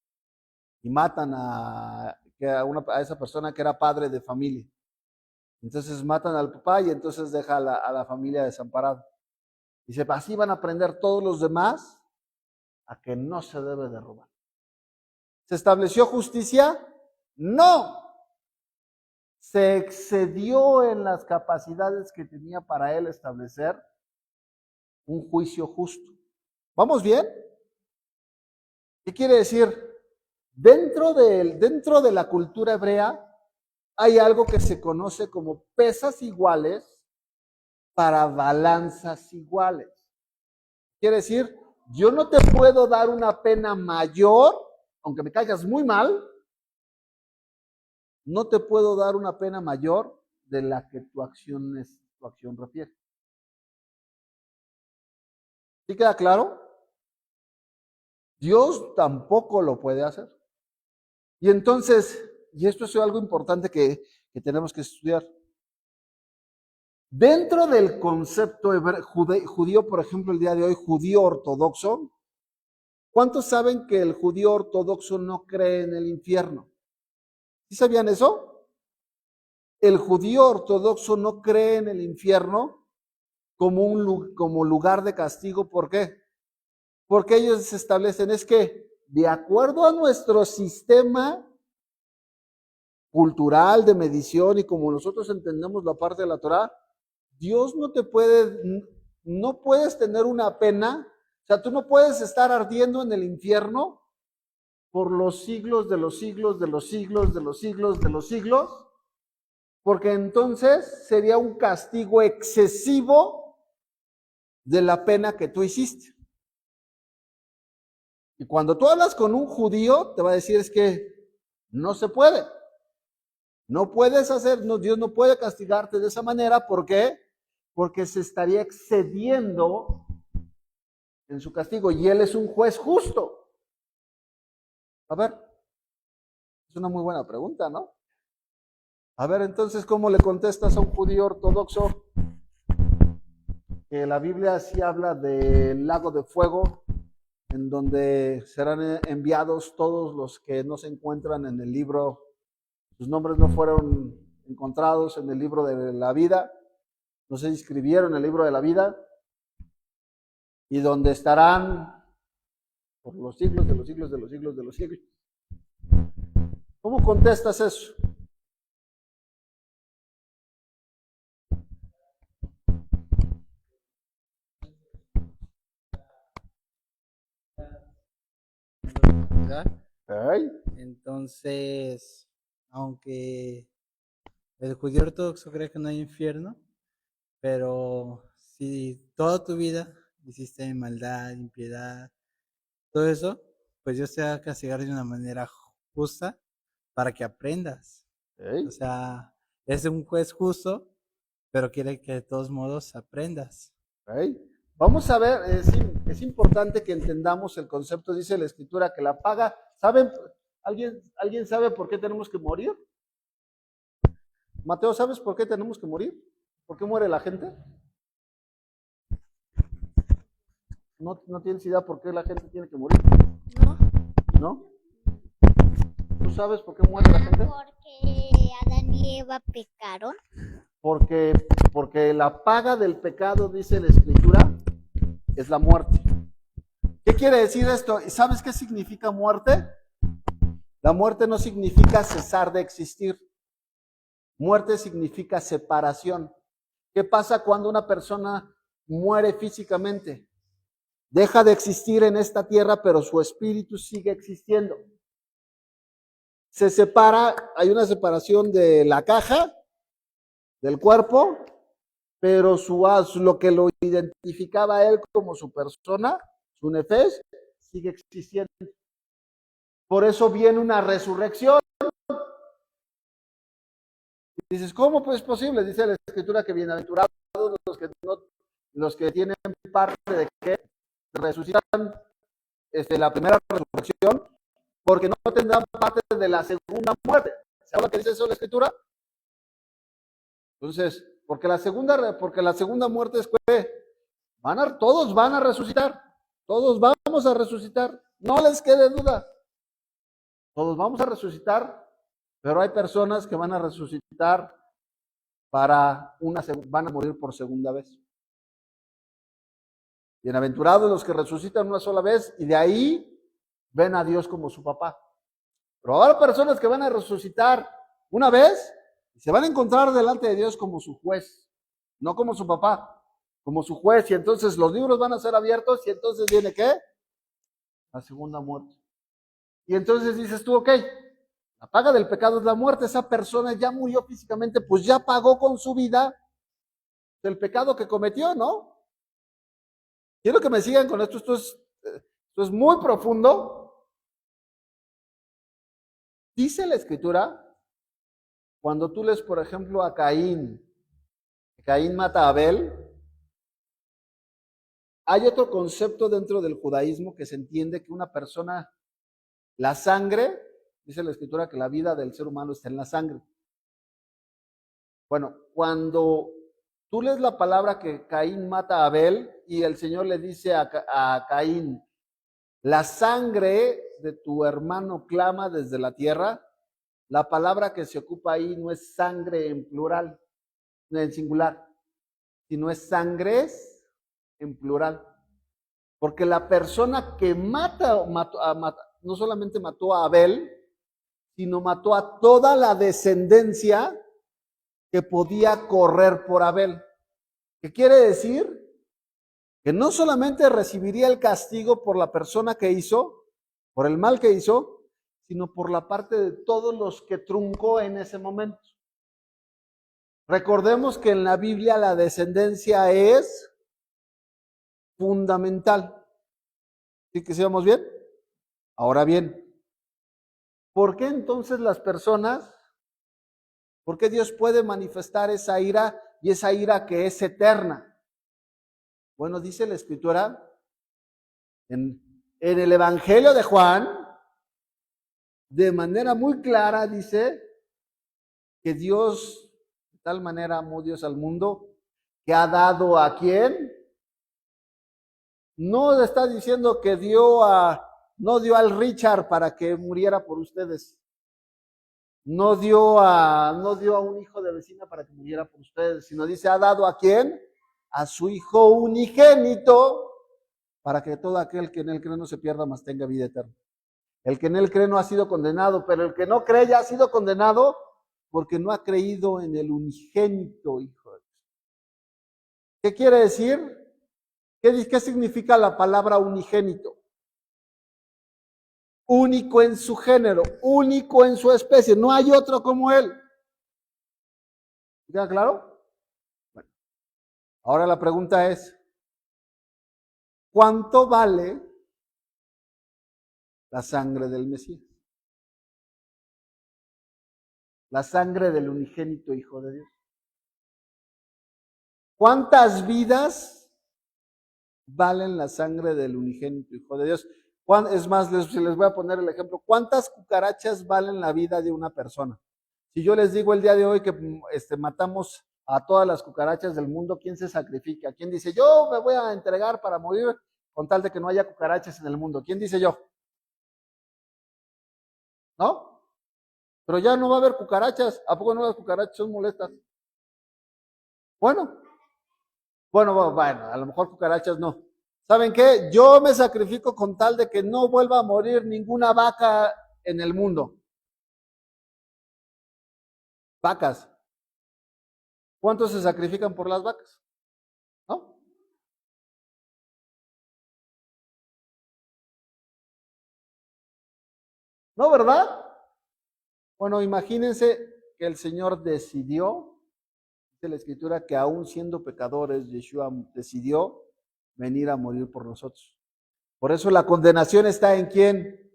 Y matan a esa persona que era padre de familia. Entonces matan al papá y entonces deja a la familia desamparada. Dice, así van a aprender todos los demás a que no se debe de robar. ¿Se estableció justicia? No. Se excedió en las capacidades que tenía para él establecer un juicio justo. ¿Vamos bien? ¿Qué quiere decir? Dentro de la cultura hebrea hay algo que se conoce como pesas iguales para balanzas iguales. Quiere decir, yo no te puedo dar una pena mayor, aunque me caigas muy mal, no te puedo dar una pena mayor de la que tu acción refiere. ¿Sí queda claro? Dios tampoco lo puede hacer. Y entonces, y esto es algo importante que tenemos que estudiar. Dentro del concepto judío, por ejemplo, el día de hoy, judío ortodoxo, ¿cuántos saben que el judío ortodoxo no cree en el infierno? ¿Sí sabían eso? El judío ortodoxo no cree en el infierno como lugar de castigo. ¿Por qué? Porque ellos se establecen, es que de acuerdo a nuestro sistema cultural de medición y como nosotros entendemos la parte de la Torá, Dios no puedes tener una pena, o sea, tú no puedes estar ardiendo en el infierno por los siglos de los siglos de los siglos de los siglos de los siglos, porque entonces sería un castigo excesivo de la pena que tú hiciste. Y cuando tú hablas con un judío, te va a decir es que no se puede. No puedes Dios no puede castigarte de esa manera. ¿Por qué? Porque se estaría excediendo en su castigo y Él es un juez justo. A ver, es una muy buena pregunta, ¿no? A ver, entonces, ¿cómo le contestas a un judío ortodoxo que la Biblia sí habla del lago de fuego, en donde serán enviados todos los que no se encuentran en el libro, sus nombres no fueron encontrados en el libro de la vida, no se inscribieron en el libro de la vida, y donde estarán por los siglos de los siglos de los siglos de los siglos? ¿Cómo contestas eso? ¿Okay? Entonces, aunque el judío ortodoxo cree que no hay infierno, pero si toda tu vida hiciste maldad, impiedad, todo eso, pues Dios te va a castigar de una manera justa para que aprendas. ¿Okay? O sea, es un juez justo, pero quiere que de todos modos aprendas. ¿Okay? Vamos a ver, es importante que entendamos el concepto, dice la Escritura, que la paga, ¿saben? ¿Alguien sabe por qué tenemos que morir? Mateo, ¿sabes por qué tenemos que morir? ¿Por qué muere la gente? ¿No tienes idea por qué la gente tiene que morir? No. ¿No? ¿Tú sabes por qué muere la gente? Porque Adán y Eva pecaron. Porque la paga del pecado, dice la Escritura, es la muerte. ¿Qué quiere decir esto? ¿Sabes qué significa muerte? La muerte no significa cesar de existir. Muerte significa separación. ¿Qué pasa cuando una persona muere físicamente? Deja de existir en esta tierra, pero su espíritu sigue existiendo. Se separa, hay una separación de la caja, del cuerpo, pero lo que lo identificaba a él como su persona, su nefesh, sigue existiendo. Por eso viene una resurrección. Y dices, ¿cómo pues es posible? Dice la Escritura que bienaventurados los que tienen parte de que resucitan la primera resurrección, porque no tendrán parte de la segunda muerte. ¿Sabes lo que dice eso la Escritura? Entonces, porque la segunda muerte es que todos van a resucitar, todos vamos a resucitar, no les quede duda, todos vamos a resucitar, pero hay personas que van a resucitar van a morir por segunda vez. Bienaventurados los que resucitan una sola vez y de ahí ven a Dios como su papá. Pero habrá personas que van a resucitar una vez y se van a encontrar delante de Dios como su juez, no como su papá, como su juez. Y entonces los libros van a ser abiertos y entonces viene ¿qué? La segunda muerte. Y entonces dices tú, ok, la paga del pecado es la muerte. Esa persona ya murió físicamente, pues ya pagó con su vida del pecado que cometió, ¿no? Quiero que me sigan con esto. Esto es muy profundo. Dice la Escritura, cuando tú lees, por ejemplo, a Caín mata a Abel, hay otro concepto dentro del judaísmo que se entiende que una persona, la sangre, dice la Escritura que la vida del ser humano está en la sangre. Bueno, cuando tú lees la palabra que Caín mata a Abel y el Señor le dice a Caín, la sangre de tu hermano clama desde la tierra, la palabra que se ocupa ahí no es sangre en plural, en singular, sino es sangres en plural. Porque la persona que no solamente mató a Abel, sino mató a toda la descendencia que podía correr por Abel. ¿Qué quiere decir? Que no solamente recibiría el castigo por la persona que hizo, por el mal que hizo, sino por la parte de todos los que truncó en ese momento. Recordemos que en la Biblia la descendencia es fundamental. ¿Sí que sigamos bien? Ahora bien, ¿por qué entonces por qué Dios puede manifestar esa ira y esa ira que es eterna? Bueno, dice la Escritura en el Evangelio de Juan, de manera muy clara dice que Dios, de tal manera amó Dios al mundo, que ha dado a quién. No está diciendo que no dio al Richard para que muriera por ustedes. No dio a un hijo de vecina para que muriera por ustedes, sino dice, ¿ha dado a quién? A su Hijo unigénito, para que todo aquel que en él cree no se pierda, mas tenga vida eterna. El que en él cree no ha sido condenado, pero el que no cree ya ha sido condenado porque no ha creído en el unigénito Hijo de Dios. ¿Qué quiere decir? ¿Qué significa la palabra unigénito? Único en su género, único en su especie, no hay otro como él. ¿Queda claro? Bueno, ahora la pregunta es, ¿cuánto vale la sangre del Mesías? La sangre del unigénito Hijo de Dios. ¿Cuántas vidas valen la sangre del unigénito Hijo de Dios? Es más, les voy a poner el ejemplo. ¿Cuántas cucarachas valen la vida de una persona? Si yo les digo el día de hoy que matamos a todas las cucarachas del mundo, ¿quién se sacrifica? ¿Quién dice, yo me voy a entregar para morir con tal de que no haya cucarachas en el mundo? ¿Quién dice yo? ¿No? Pero ya no va a haber cucarachas. ¿A poco no las cucarachas son molestas? Bueno, a lo mejor cucarachas no. ¿Saben qué? Yo me sacrifico con tal de que no vuelva a morir ninguna vaca en el mundo. Vacas. ¿Cuántos se sacrifican por las vacas? ¿No? ¿No, verdad? Bueno, imagínense que el Señor decidió, dice la Escritura, que aún siendo pecadores, Yeshua decidió venir a morir por nosotros. Por eso la condenación está en quién?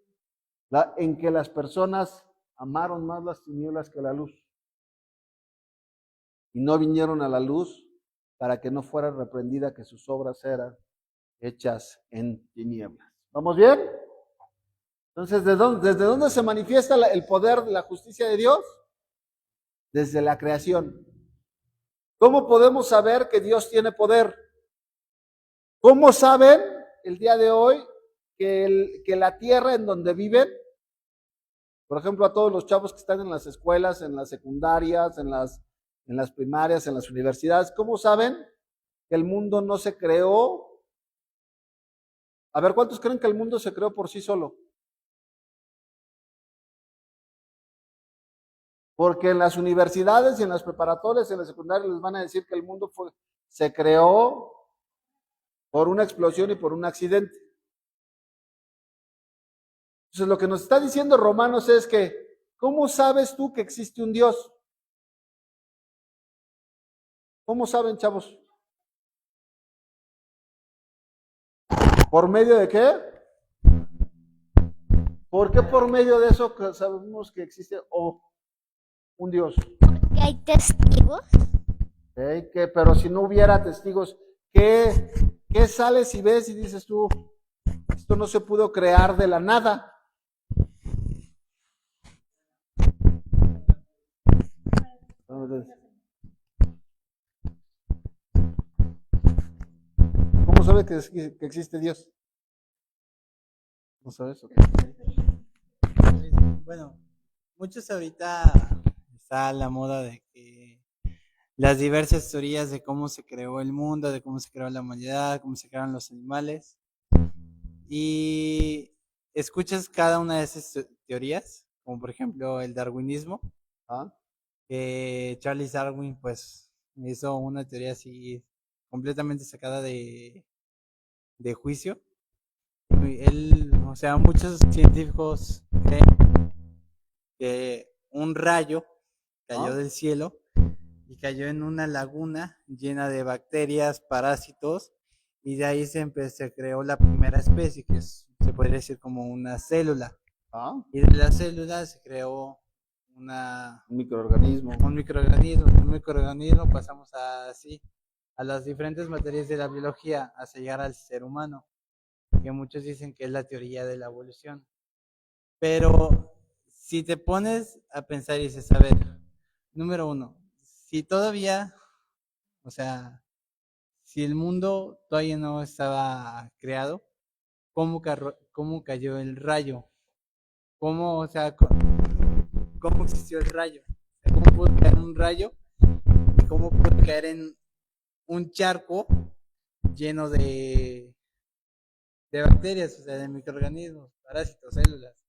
En que las personas amaron más las tinieblas que la luz. y no vinieron a la luz para que no fuera reprendida que sus obras eran hechas en tinieblas. ¿Vamos bien? Entonces, ¿desde dónde se manifiesta el poder de la justicia de Dios? Desde la creación. ¿Cómo podemos saber que Dios tiene poder? ¿Cómo saben el día de hoy que la tierra en donde viven, por ejemplo, a todos los chavos que están en las escuelas, en las secundarias, en las primarias, en las universidades, ¿cómo saben que el mundo no se creó? A ver, ¿cuántos creen que el mundo se creó por sí solo? Porque en las universidades y en las preparatorias y en las secundarias les van a decir que el mundo se creó por una explosión y por un accidente. Entonces lo que nos está diciendo Romanos es que, ¿cómo sabes tú que existe un Dios? ¿Cómo saben, chavos? ¿Por medio de qué? ¿Por qué por medio de eso sabemos que existe un Dios? Porque hay testigos. ¿Okay? Pero si no hubiera testigos, ¿qué sales y ves y dices tú, esto no se pudo crear de la nada? ¿Cómo sabe que existe Dios? ¿No sabes? Okay. Bueno, muchos ahorita está la moda de que las diversas teorías de cómo se creó el mundo, de cómo se creó la humanidad, cómo se crearon los animales. Y escuchas cada una de esas teorías, como por ejemplo el darwinismo, que Charles Darwin pues hizo una teoría así completamente sacada de juicio. Él, o sea, muchos científicos creen que un rayo cayó del cielo y cayó en una laguna llena de bacterias, parásitos, y de ahí se creó la primera especie, que se podría decir como una célula. Y de la célula se creó un microorganismo. Un microorganismo pasamos a las diferentes materias de la biología hasta llegar al ser humano, que muchos dicen que es la teoría de la evolución. Pero si te pones a pensar y dices, a ver, número uno, si todavía, o sea, si el mundo todavía no estaba creado, ¿cómo cayó el rayo? ¿Cómo existió el rayo? ¿Cómo pudo caer un rayo? ¿Y cómo pudo caer en un charco lleno de bacterias, o sea, de microorganismos, parásitos, células?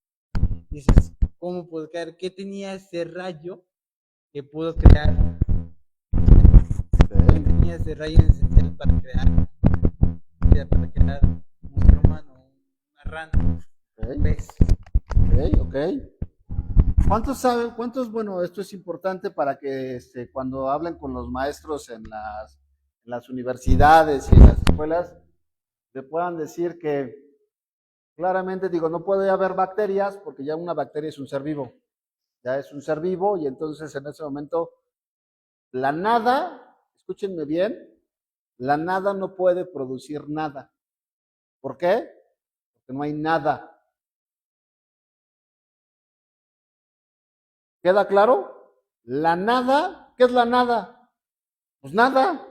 Dices, ¿cómo pudo caer? ¿Qué tenía ese rayo que pudo crear? ¿Qué tenía ese rayo esencial para crear un ser humano, una rana, un pez? Ok. ¿Cuántos saben? Bueno, esto es importante para que cuando hablen con los maestros en las universidades y en las escuelas, le puedan decir que claramente, no puede haber bacterias porque ya una bacteria es un ser vivo. Ya es un ser vivo y entonces en ese momento la nada, escúchenme bien, la nada no puede producir nada. ¿Por qué? Porque no hay nada. ¿Queda claro? La nada, ¿qué es la nada? Pues nada.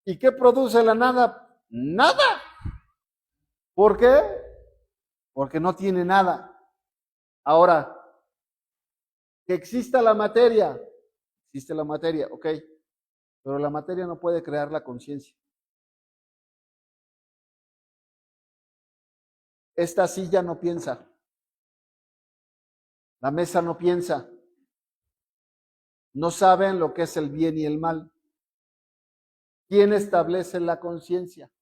¿Y qué produce la nada? Nada. ¿Por qué? Porque no tiene nada. Ahora, que exista la materia, existe la materia, ok, pero la materia no puede crear la conciencia. Esta silla no piensa. La mesa no piensa. No saben lo que es el bien y el mal. ¿Quién establece la conciencia?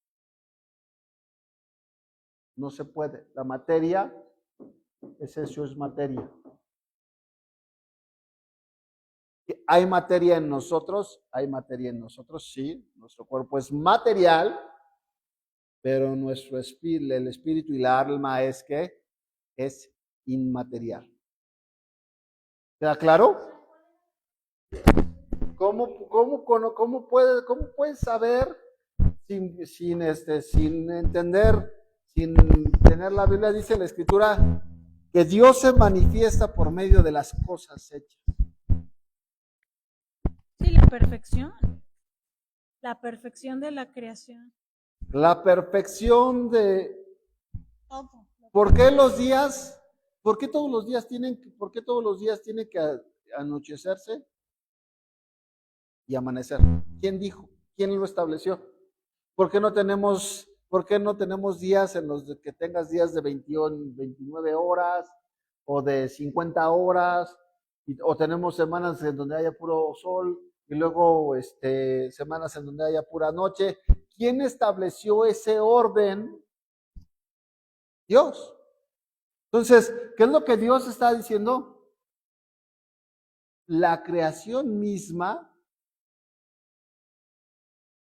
No se puede. La materia, eso es materia. ¿Hay materia en nosotros? Hay materia en nosotros, sí. Nuestro cuerpo es material, pero nuestro espíritu, el espíritu y la alma es inmaterial. ¿Queda claro? ¿Cómo puedes saber sin entender, sin tener la Biblia? Dice la Escritura que Dios se manifiesta por medio de las cosas hechas. Sí, la perfección de la creación. La perfección de... Todo. ¿Por qué todos los días tienen que anochecerse y amanecer? ¿Quién dijo? ¿Quién lo estableció? ¿Por qué no tenemos días en los que tengas días de 21, 29 horas o de 50 horas? O tenemos semanas en donde haya puro sol y luego semanas en donde haya pura noche. ¿Quién estableció ese orden? Dios. Entonces, ¿qué es lo que Dios está diciendo? La creación misma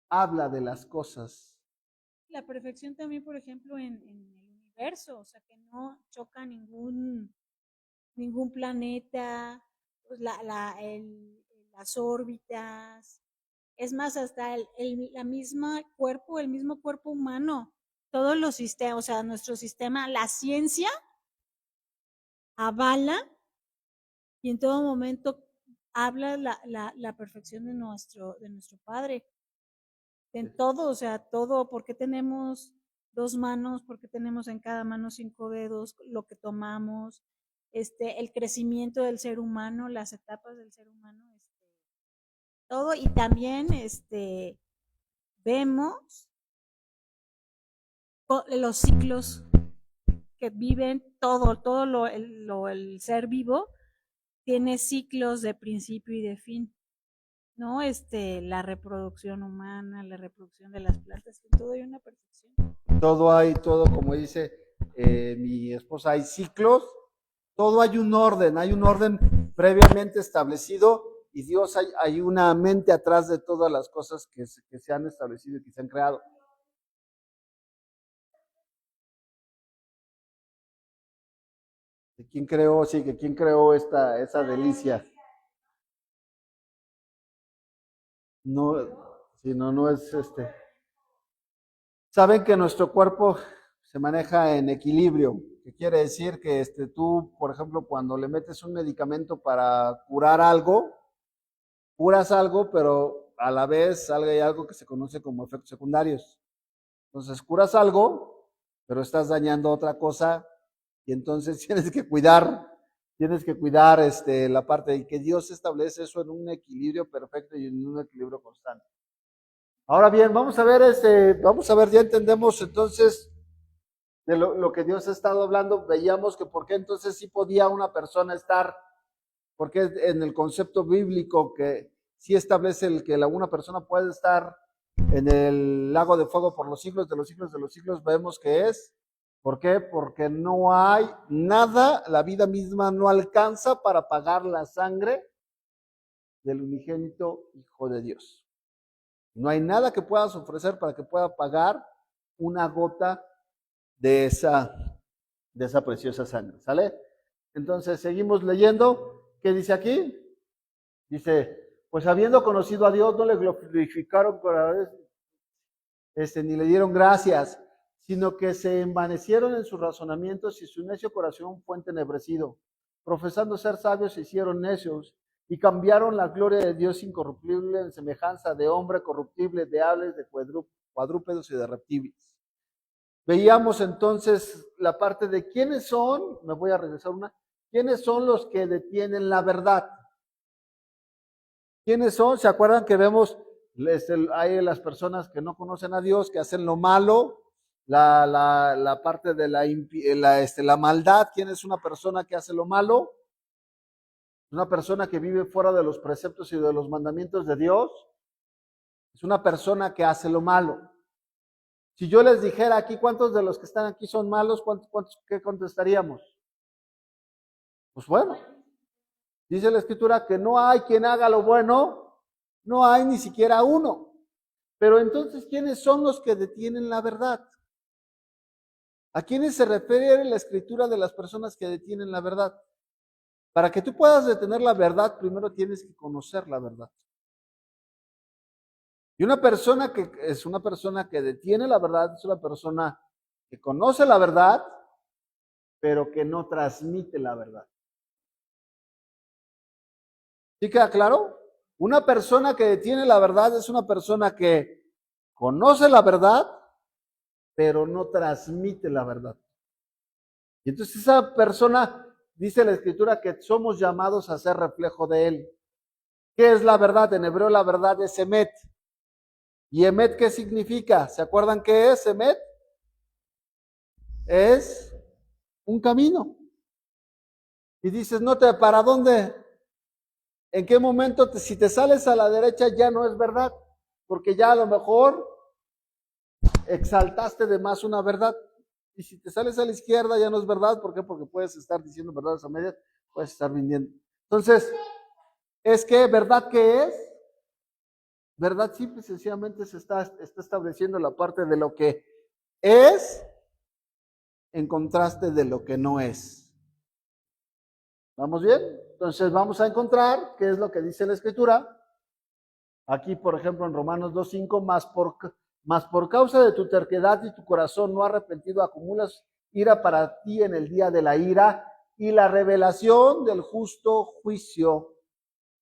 habla de las cosas. La perfección también, por ejemplo, en el universo, o sea, que no choca ningún planeta, pues las órbitas, es más, hasta el mismo cuerpo humano, todos los sistemas, o sea, nuestro sistema, la ciencia avala y en todo momento habla la perfección de nuestro Padre. En todo, o sea, todo, porque tenemos 2 manos, porque tenemos en cada mano 5 dedos, lo que tomamos, el crecimiento del ser humano, las etapas del ser humano, todo, y también vemos los ciclos que viven todo el ser vivo tiene ciclos de principio y de fin, ¿no? La reproducción humana, la reproducción de las plantas, todo hay una perfección. Todo, como dice mi esposa, hay ciclos, todo hay un orden previamente establecido, y Dios hay una mente atrás de todas las cosas que se han establecido y que se han creado. ¿Quién creó esa delicia? No, si no es Saben que nuestro cuerpo se maneja en equilibrio, que quiere decir que tú, por ejemplo, cuando le metes un medicamento para curar algo, curas algo, pero a la vez hay algo que se conoce como efectos secundarios. Entonces, curas algo, pero estás dañando otra cosa, y entonces tienes que cuidar la parte de que Dios establece eso en un equilibrio perfecto y en un equilibrio constante. Ahora bien, vamos a ver, ya entendemos entonces de lo que Dios ha estado hablando. Veíamos que por qué entonces sí podía una persona estar, porque en el concepto bíblico que sí establece que una persona puede estar en el lago de fuego por los siglos de los siglos de los siglos, vemos que es. ¿Por qué? Porque no hay nada, la vida misma no alcanza para pagar la sangre del unigénito Hijo de Dios. No hay nada que puedas ofrecer para que pueda pagar una gota de esa preciosa sangre. ¿Sale? Entonces, seguimos leyendo. ¿Qué dice aquí? Dice, pues habiendo conocido a Dios, no le glorificaron ni le dieron gracias, sino que se envanecieron en sus razonamientos y su necio corazón fue entenebrecido. Profesando ser sabios, se hicieron necios y cambiaron la gloria de Dios incorruptible en semejanza de hombre corruptible, de aves, de cuadrúpedos y de reptiles. Veíamos entonces la parte de quiénes son, me voy a regresar quiénes son los que detienen la verdad. ¿Quiénes son? ¿Se acuerdan que vemos, hay las personas que no conocen a Dios, que hacen lo malo, la parte de la maldad? ¿Quién es una persona que hace lo malo? Una persona que vive fuera de los preceptos y de los mandamientos de Dios. Es una persona que hace lo malo. Si yo les dijera aquí cuántos de los que están aquí son malos, ¿qué contestaríamos? Pues bueno, dice la Escritura que no hay quien haga lo bueno, no hay ni siquiera uno. Pero entonces, ¿quiénes son los que detienen la verdad? ¿A quiénes se refiere la Escritura de las personas que detienen la verdad? Para que tú puedas detener la verdad, primero tienes que conocer la verdad. Y una persona que es una persona que detiene la verdad, es una persona que conoce la verdad, pero que no transmite la verdad. ¿Sí queda claro? Una persona que detiene la verdad es una persona que conoce la verdad, pero no transmite la verdad. Y entonces esa persona, dice la Escritura, que somos llamados a ser reflejo de Él. ¿Qué es la verdad? En hebreo la verdad es emet. ¿Y emet qué significa? ¿Se acuerdan qué es emet? Es un camino. Y dices, no te, ¿para dónde? ¿En qué momento? Si te sales a la derecha ya no es verdad, porque ya a lo mejor exaltaste de más una verdad. Y si te sales a la izquierda ya no es verdad. ¿Por qué? Porque puedes estar diciendo verdades a medias, puedes estar mintiendo. Entonces, ¿es que verdad qué es? Verdad simple y sencillamente se está estableciendo la parte de lo que es en contraste de lo que no es. ¿Vamos bien? Entonces vamos a encontrar qué es lo que dice la Escritura. Aquí, por ejemplo, en Romanos 2:5, mas por causa de tu terquedad y tu corazón no arrepentido, acumulas ira para ti en el día de la ira y la revelación del justo juicio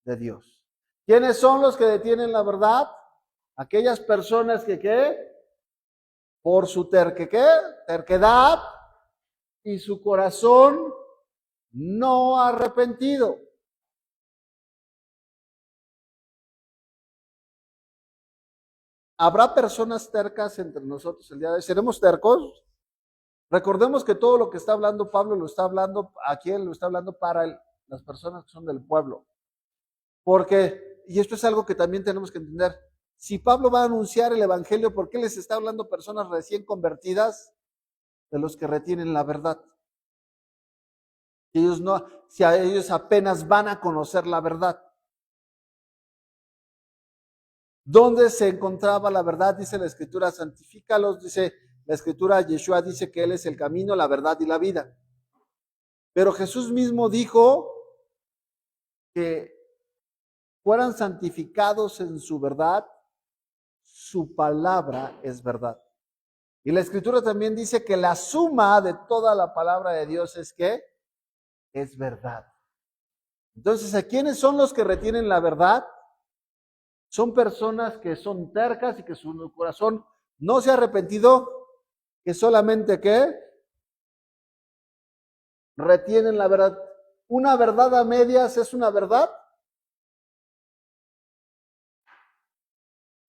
de Dios. ¿Quiénes son los que detienen la verdad? Aquellas personas que, ¿qué? Por su terquedad y su corazón no arrepentido. ¿Habrá personas tercas entre nosotros el día de hoy? ¿Seremos tercos? Recordemos que todo lo que está hablando Pablo lo está hablando, aquí lo está hablando para las personas que son del pueblo. Porque, y esto es algo que también tenemos que entender, si Pablo va a anunciar el evangelio, ¿por qué les está hablando a personas recién convertidas? De los que retienen la verdad. Si a ellos apenas van a conocer la verdad. ¿Dónde se encontraba la verdad? Dice la Escritura, santifícalos, dice la Escritura, Yeshua dice que Él es el camino, la verdad y la vida. Pero Jesús mismo dijo que fueran santificados en su verdad, su palabra es verdad. Y la Escritura también dice que la suma de toda la palabra de Dios es que es verdad. Entonces, ¿a quiénes son los que retienen la verdad? Son personas que son tercas y que su corazón no se ha arrepentido, que solamente ¿qué? Retienen la verdad. ¿Una verdad a medias es una verdad?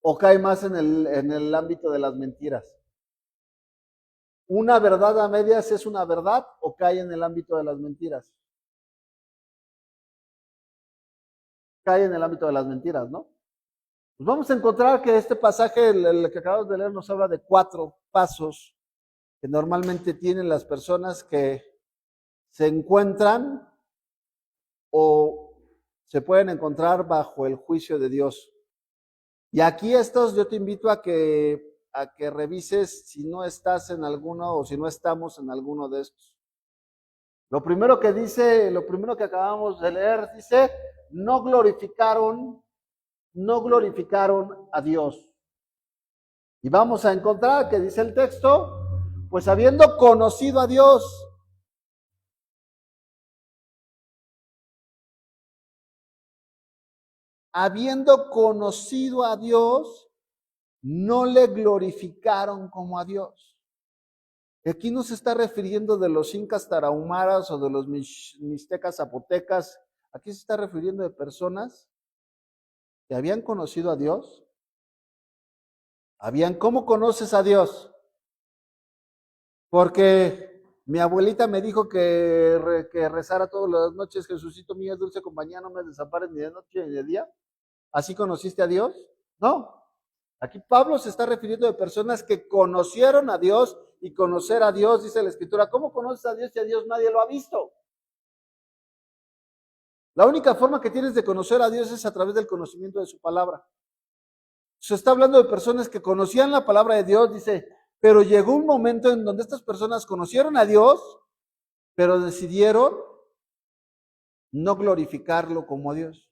¿O cae más en el ámbito de las mentiras? ¿Una verdad a medias es una verdad o cae en el ámbito de las mentiras? Cae en el ámbito de las mentiras, ¿no? Pues vamos a encontrar que este pasaje, el que acabamos de leer, nos habla de 4 pasos que normalmente tienen las personas que se encuentran o se pueden encontrar bajo el juicio de Dios. Y aquí yo te invito a que revises si no estás en alguno o si no estamos en alguno de estos. Lo primero que acabamos de leer, dice, no glorificaron a Dios. Y vamos a encontrar que dice el texto, pues habiendo conocido a Dios, no le glorificaron como a Dios. Aquí no se está refiriendo de los incas tarahumaras o de los mixtecas zapotecas. Aquí se está refiriendo de personas que habían conocido a Dios. ¿Cómo conoces a Dios? Porque mi abuelita me dijo que rezara todas las noches, Jesucito mío, dulce compañía, no me desampares ni de noche ni de día. ¿Así conociste a Dios? No. Aquí Pablo se está refiriendo de personas que conocieron a Dios, y conocer a Dios, dice la Escritura, ¿cómo conoces a Dios si a Dios nadie lo ha visto? La única forma que tienes de conocer a Dios es a través del conocimiento de su palabra. Se está hablando de personas que conocían la palabra de Dios, dice, pero llegó un momento en donde estas personas conocieron a Dios, pero decidieron no glorificarlo como a Dios.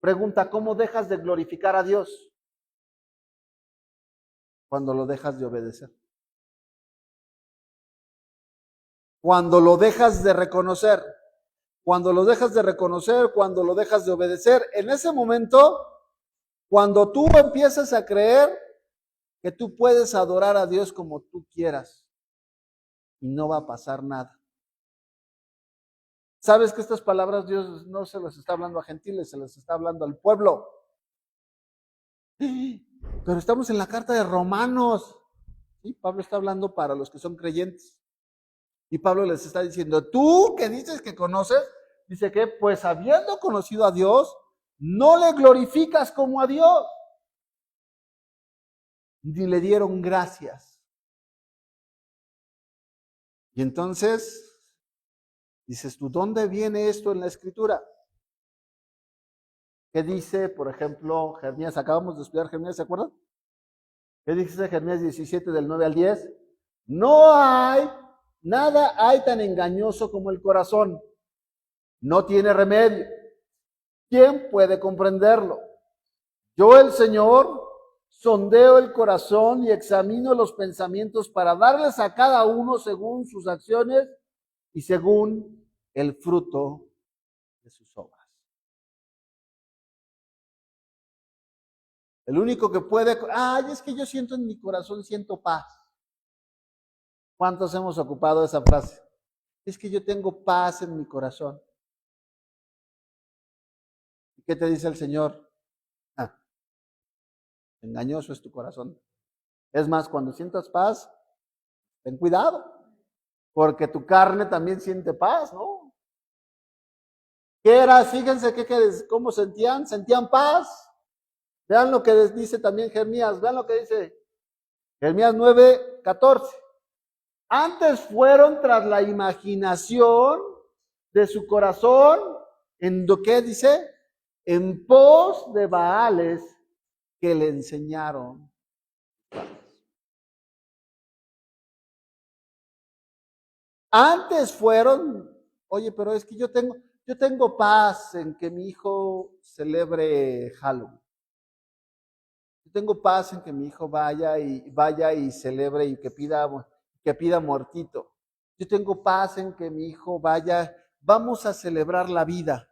Pregunta, ¿cómo dejas de glorificar a Dios? Cuando lo dejas de obedecer. Cuando lo dejas de reconocer. Cuando lo dejas de reconocer, cuando lo dejas de obedecer. En ese momento, cuando tú empiezas a creer que tú puedes adorar a Dios como tú quieras y no va a pasar nada. ¿Sabes que estas palabras Dios no se las está hablando a gentiles, se las está hablando al pueblo? Pero estamos en la carta de Romanos. ¿Sí? Pablo está hablando para los que son creyentes. Y Pablo les está diciendo, tú que dices que conoces, dice que pues habiendo conocido a Dios, no le glorificas como a Dios. Ni le dieron gracias. Y entonces, dices tú, ¿dónde viene esto en la Escritura? ¿Qué dice, por ejemplo, Jeremías? Acabamos de estudiar Jeremías, ¿se acuerdan? ¿Qué dice Jeremías 17 del 9 al 10? No hay, nada hay tan engañoso como el corazón. No tiene remedio. ¿Quién puede comprenderlo? Yo, el Señor, sondeo el corazón y examino los pensamientos para darles a cada uno según sus acciones y según el fruto de sus obras. El único que puede, es que yo siento en mi corazón, siento paz. ¿Cuántos hemos ocupado esa frase? Es que yo tengo paz en mi corazón. ¿Y qué te dice el Señor? Engañoso es tu corazón. Es más, cuando sientas paz, ten cuidado, porque tu carne también siente paz, ¿no? ¿Qué era? Fíjense cómo sentían paz. Vean lo que les dice también Jeremías, vean lo que dice Jeremías 9:14. Antes fueron tras la imaginación de su corazón, ¿en lo que dice? En pos de Baales que le enseñaron. Antes fueron, oye, pero es que yo tengo paz en que mi hijo celebre Halloween. Yo tengo paz en que mi hijo vaya y celebre y que pida muertito. Yo tengo paz en que mi hijo vaya, vamos a celebrar la vida.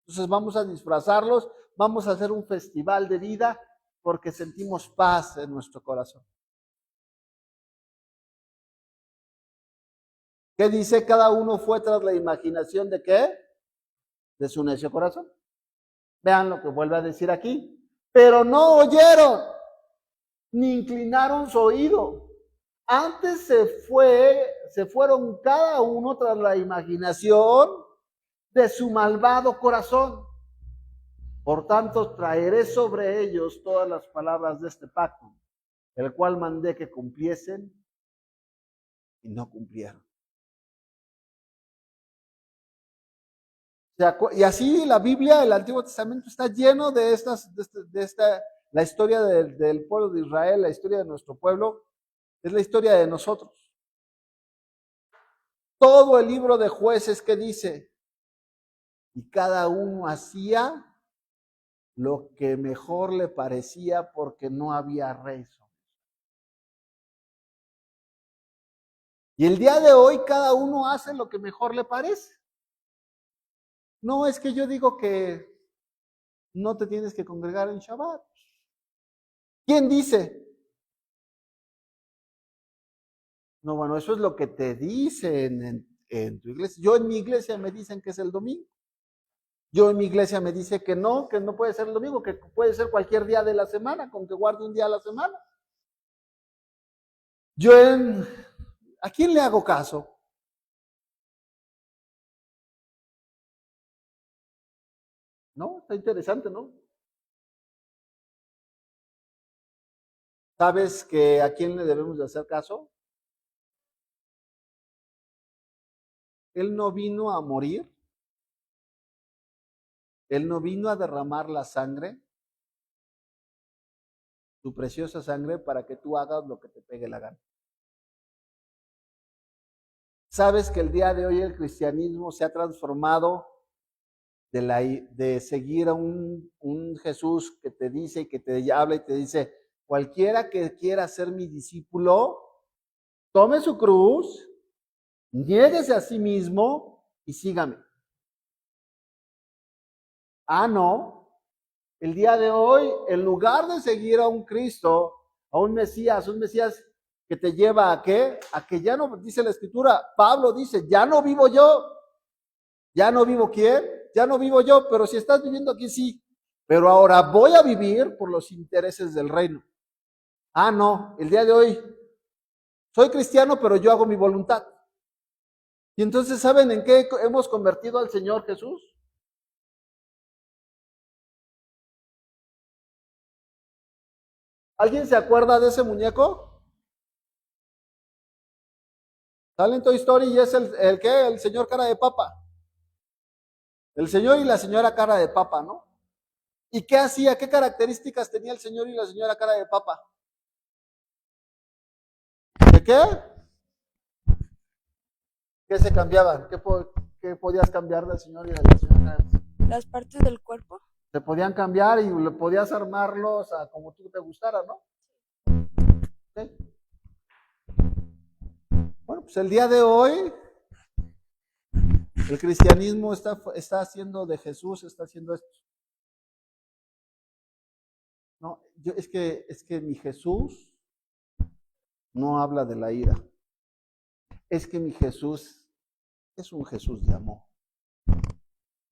Entonces vamos a disfrazarlos, vamos a hacer un festival de vida porque sentimos paz en nuestro corazón. ¿Qué dice? Cada uno fue tras la imaginación de ¿qué? De su necio corazón. Vean lo que vuelve a decir aquí. Pero no oyeron, ni inclinaron su oído. Antes se fueron cada uno tras la imaginación de su malvado corazón. Por tanto, traeré sobre ellos todas las palabras de este pacto, el cual mandé que cumpliesen y no cumplieron. Y así la Biblia, el Antiguo Testamento está lleno de la historia del pueblo de Israel, la historia de nuestro pueblo, es la historia de nosotros. Todo el libro de Jueces que dice, y cada uno hacía lo que mejor le parecía porque no había rey. Y el día de hoy cada uno hace lo que mejor le parece. No, es que yo digo que no te tienes que congregar en Shabbat. ¿Quién dice? No, bueno, eso es lo que te dicen en tu iglesia. Yo en mi iglesia me dicen que es el domingo. Yo en mi iglesia me dice que no puede ser el domingo, que puede ser cualquier día de la semana, con que guarde un día a la semana. ¿A quién le hago caso? ¿No? Está interesante, ¿no? ¿Sabes que a quién le debemos de hacer caso? Él no vino a morir. Él no vino a derramar la sangre, su preciosa sangre, para que tú hagas lo que te pegue la gana. ¿Sabes que el día de hoy el cristianismo se ha transformado de seguir a un Jesús que te dice y que te habla y te dice, cualquiera que quiera ser mi discípulo, tome su cruz, niéguese a sí mismo y sígame. Ah, no. El día de hoy, en lugar de seguir a un Cristo, a un Mesías que te lleva a qué? A que ya no, dice la Escritura, Pablo dice, ya no vivo yo. ¿Ya no vivo quién? Ya no vivo yo, pero si estás viviendo aquí, sí. Pero ahora voy a vivir por los intereses del reino. Ah, no, el día de hoy soy cristiano, pero yo hago mi voluntad. Y entonces, ¿saben en qué hemos convertido al Señor Jesús? ¿Alguien se acuerda de ese muñeco? Sale en Toy Story y es el ¿qué? El señor cara de papa. El señor y la señora cara de papa, ¿no? ¿Y qué hacía? ¿Qué características tenía el señor y la señora cara de papa? ¿De qué? ¿Qué se cambiaban? ¿Qué podías cambiar del señor y de la señora? Las partes del cuerpo. Se podían cambiar y podías armarlos a como tú te gustara, ¿no? ¿Sí? Bueno, pues el día de hoy el cristianismo está haciendo de Jesús, está haciendo esto. No, es que mi Jesús no habla de la ira. Es que mi Jesús es un Jesús de amor.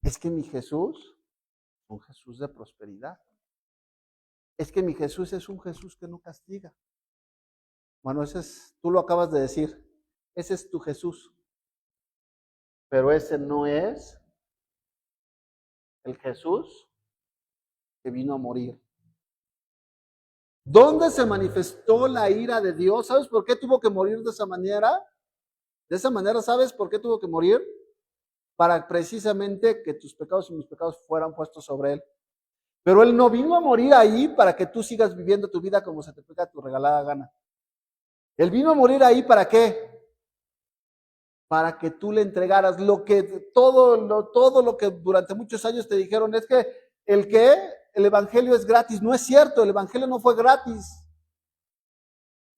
Es que mi Jesús es un Jesús de prosperidad. Es que mi Jesús es un Jesús que no castiga. Bueno, tú lo acabas de decir. Ese es tu Jesús. Pero ese no es el Jesús que vino a morir. ¿Dónde se manifestó la ira de Dios? ¿Sabes por qué tuvo que morir de esa manera? De esa manera, ¿sabes por qué tuvo que morir? Para precisamente que tus pecados y mis pecados fueran puestos sobre Él. Pero Él no vino a morir ahí para que tú sigas viviendo tu vida como se te pega tu regalada gana. Él vino a morir ahí ¿para qué? Para que tú le entregaras todo lo que durante muchos años te dijeron es que el evangelio es gratis. No es cierto, el evangelio no fue gratis.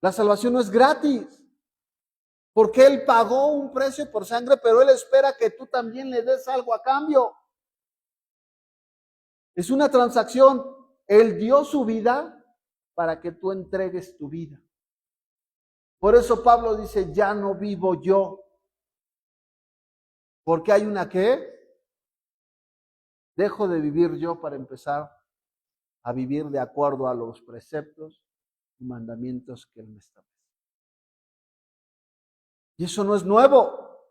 La salvación no es gratis. Porque Él pagó un precio por sangre, pero Él espera que tú también le des algo a cambio. Es una transacción. Él dio su vida para que tú entregues tu vida. Por eso Pablo dice, ya no vivo yo. Porque hay una ¿qué? Dejo de vivir yo para empezar a vivir de acuerdo a los preceptos y mandamientos que Él me establece. Y eso no es nuevo.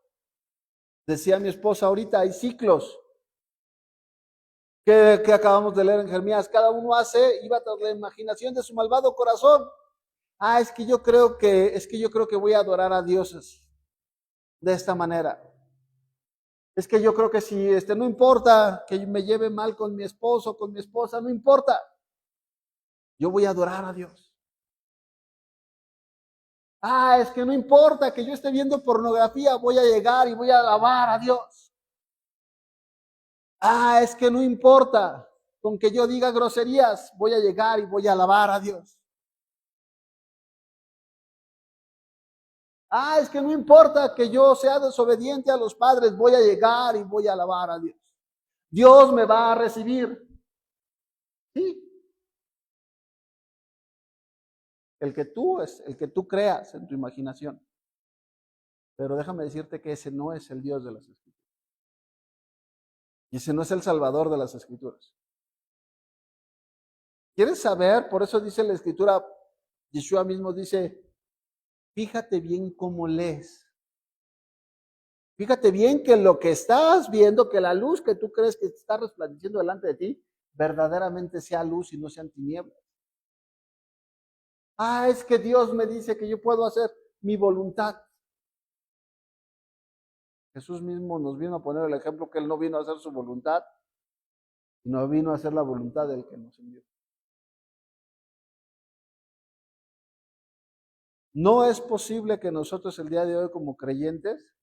Decía mi esposa ahorita, hay ciclos que acabamos de leer en Jeremías. Cada uno iba tras la imaginación de su malvado corazón. Es que yo creo que voy a adorar a dioses de esta manera. Es que yo creo que si no importa que me lleve mal con mi esposo, con mi esposa, no importa. Yo voy a adorar a Dios. Es que no importa que yo esté viendo pornografía, voy a llegar y voy a alabar a Dios. Es que no importa con que yo diga groserías, voy a llegar y voy a alabar a Dios. Es que no importa que yo sea desobediente a los padres, voy a llegar y voy a alabar a Dios. Dios me va a recibir. Sí. El que tú creas en tu imaginación. Pero déjame decirte que ese no es el Dios de las Escrituras. Y ese no es el Salvador de las Escrituras. ¿Quieres saber? Por eso dice la Escritura, Yeshua mismo dice, fíjate bien cómo lees. Fíjate bien que lo que estás viendo, que la luz que tú crees que está resplandeciendo delante de ti, verdaderamente sea luz y no sean tinieblas. Es que Dios me dice que yo puedo hacer mi voluntad. Jesús mismo nos vino a poner el ejemplo que Él no vino a hacer su voluntad, sino vino a hacer la voluntad del que nos envió. No es posible que nosotros el día de hoy como creyentes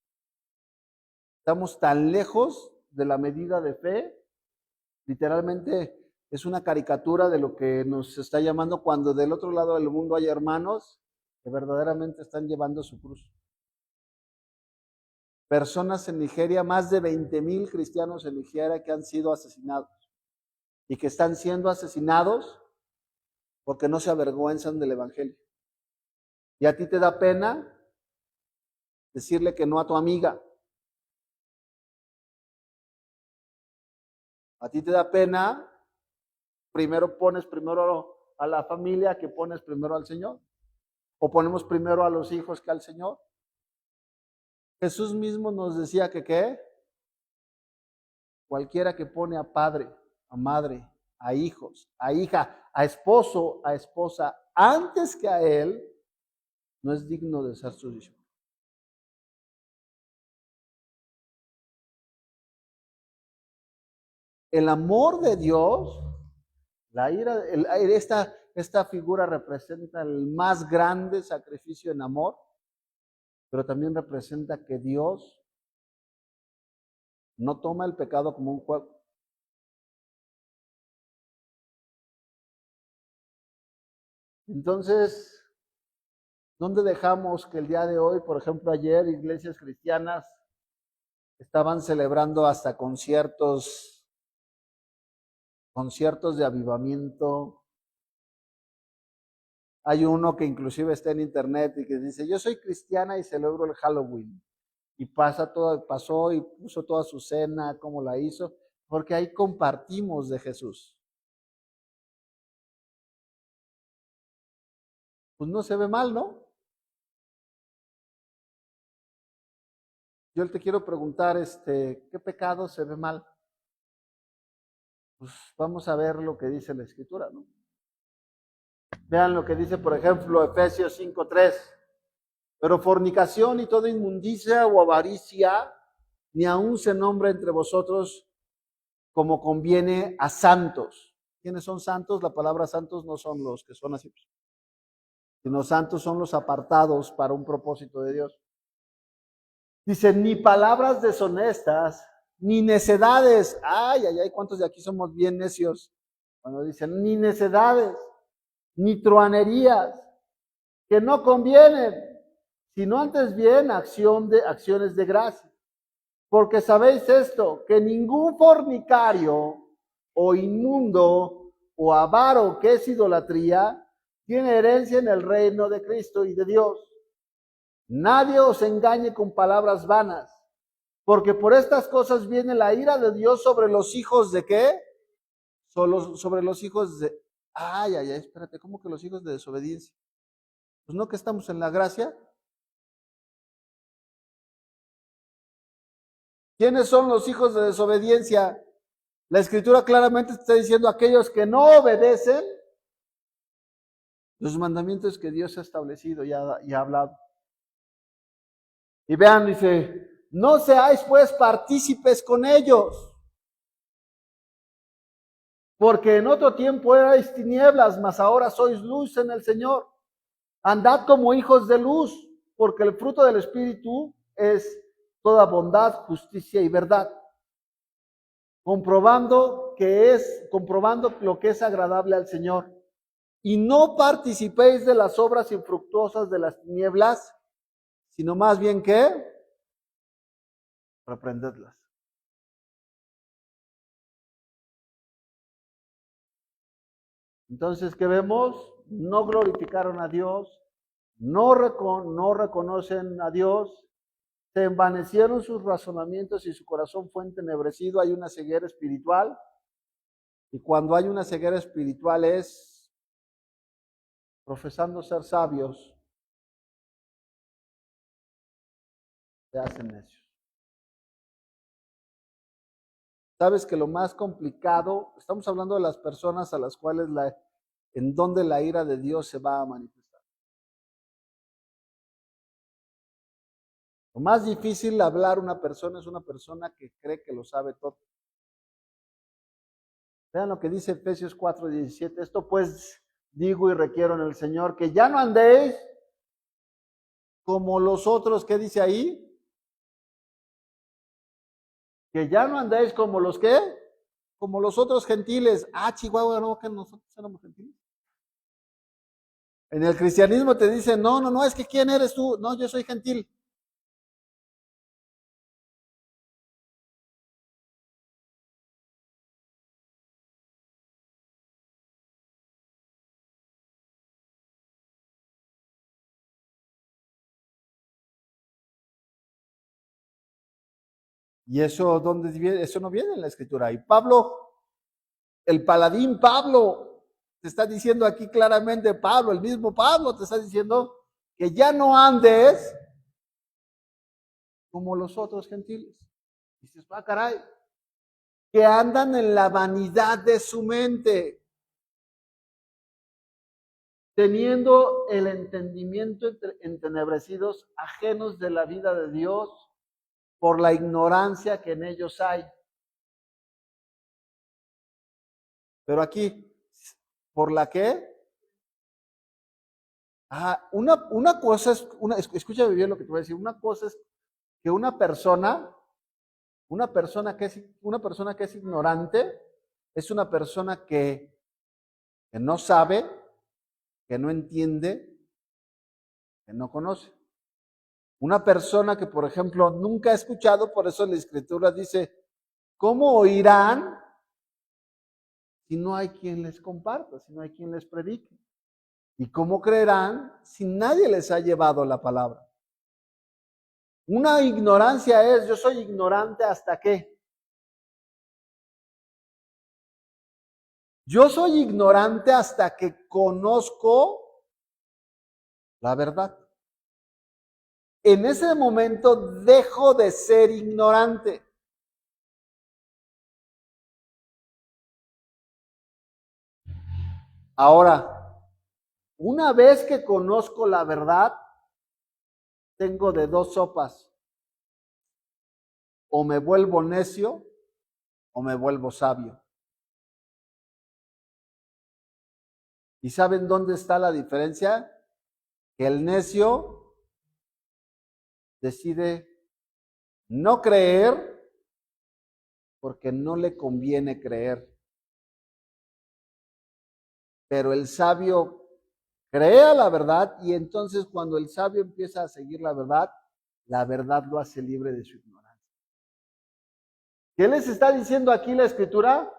estamos tan lejos de la medida de fe, literalmente Es una caricatura de lo que nos está llamando cuando del otro lado del mundo hay hermanos que verdaderamente están llevando su cruz. Personas en Nigeria, más de 20,000 cristianos en Nigeria que han sido asesinados y que están siendo asesinados porque no se avergüenzan del evangelio. Y a ti te da pena decirle que no a tu amiga. A ti te da pena, pones primero a la familia que pones primero al Señor. O ponemos primero a los hijos que al Señor. Jesús mismo nos decía que ¿qué? Cualquiera que pone a padre, a madre, a hijos, a hija, a esposo, a esposa, antes que a él, no es digno de ser su discípulo. El amor de Dios, la ira, esta figura representa el más grande sacrificio en amor, pero también representa que Dios no toma el pecado como un juego. Entonces, ¿dónde dejamos que el día de hoy, por ejemplo, ayer iglesias cristianas estaban celebrando hasta conciertos de avivamiento? Hay uno que inclusive está en internet y que dice, yo soy cristiana y celebro el Halloween. Y pasó y puso toda su cena, cómo la hizo, porque ahí compartimos de Jesús. Pues no se ve mal, ¿no? Yo te quiero preguntar, ¿qué pecado se ve mal? Pues vamos a ver lo que dice la Escritura, ¿no? Vean lo que dice, por ejemplo, Efesios 5:3. Pero fornicación y toda inmundicia o avaricia, ni aun se nombra entre vosotros como conviene a santos. ¿Quiénes son santos? La palabra santos no son los que son así, sino santos son los apartados para un propósito de Dios. Dice, ni palabras deshonestas, ni necedades. Ay, ¿cuántos de aquí somos bien necios? Cuando dicen, ni necedades, ni truanerías, que no convienen, sino antes bien acciones de gracia. Porque sabéis esto, que ningún fornicario o inmundo o avaro, que es idolatría, tiene herencia en el reino de Cristo y de Dios. Nadie os engañe con palabras vanas, porque por estas cosas viene la ira de Dios sobre los hijos de ¿qué? Sobre los hijos de... espérate, ¿cómo que los hijos de desobediencia? Pues no que estamos en la gracia. ¿Quiénes son los hijos de desobediencia? La Escritura claramente está diciendo aquellos que no obedecen los mandamientos que Dios ha establecido y ha hablado. Y vean, dice, no seáis pues partícipes con ellos, porque en otro tiempo erais tinieblas, mas ahora sois luz en el Señor. Andad como hijos de luz, porque el fruto del Espíritu es toda bondad, justicia y verdad, comprobando lo que es agradable al Señor. Y no participéis de las obras infructuosas de las tinieblas, sino más bien que reprendedlas. Entonces, ¿qué vemos? No glorificaron a Dios, no reconocen a Dios, se envanecieron sus razonamientos y su corazón fue entenebrecido. Hay una ceguera espiritual, y cuando hay una ceguera espiritual es profesando ser sabios, se hacen necios. Sabes que lo más complicado, estamos hablando de las personas a las cuales en donde la ira de Dios se va a manifestar. Lo más difícil hablar una persona es una persona que cree que lo sabe todo. Vean lo que dice Efesios 4:17. Esto pues digo y requiero en el Señor, que ya no andéis como los otros. ¿Qué dice ahí? Que ya no andéis como los ¿qué? como los otros gentiles. Ah, Chihuahua, no, que nosotros éramos gentiles. En el cristianismo te dicen, no, es que ¿quién eres tú? No, yo soy gentil. Y eso, ¿dónde viene? Eso no viene en la escritura. Y Pablo, el paladín Pablo, te está diciendo aquí claramente, Pablo, el mismo Pablo, te está diciendo que ya no andes como los otros gentiles. Y dices, caray, que andan en la vanidad de su mente, teniendo el entendimiento entenebrecidos, ajenos de la vida de Dios, por la ignorancia que en ellos hay. Pero aquí, ¿por la qué? Una cosa es, escúchame bien lo que te voy a decir, una cosa es que una persona que es ignorante, es una persona que no sabe, que no entiende, que no conoce. Una persona que, por ejemplo, nunca ha escuchado, por eso la Escritura dice, ¿cómo oirán si no hay quien les comparta, si no hay quien les predique? ¿Y cómo creerán si nadie les ha llevado la palabra? Una ignorancia es, yo soy ignorante hasta qué. Yo soy ignorante hasta que conozco la verdad. En ese momento dejo de ser ignorante. Ahora, una vez que conozco la verdad, tengo de dos sopas. O me vuelvo necio o me vuelvo sabio. ¿Y saben dónde está la diferencia? Que el necio decide no creer porque no le conviene creer. Pero el sabio crea la verdad y entonces cuando el sabio empieza a seguir la verdad lo hace libre de su ignorancia. ¿Qué les está diciendo aquí la Escritura?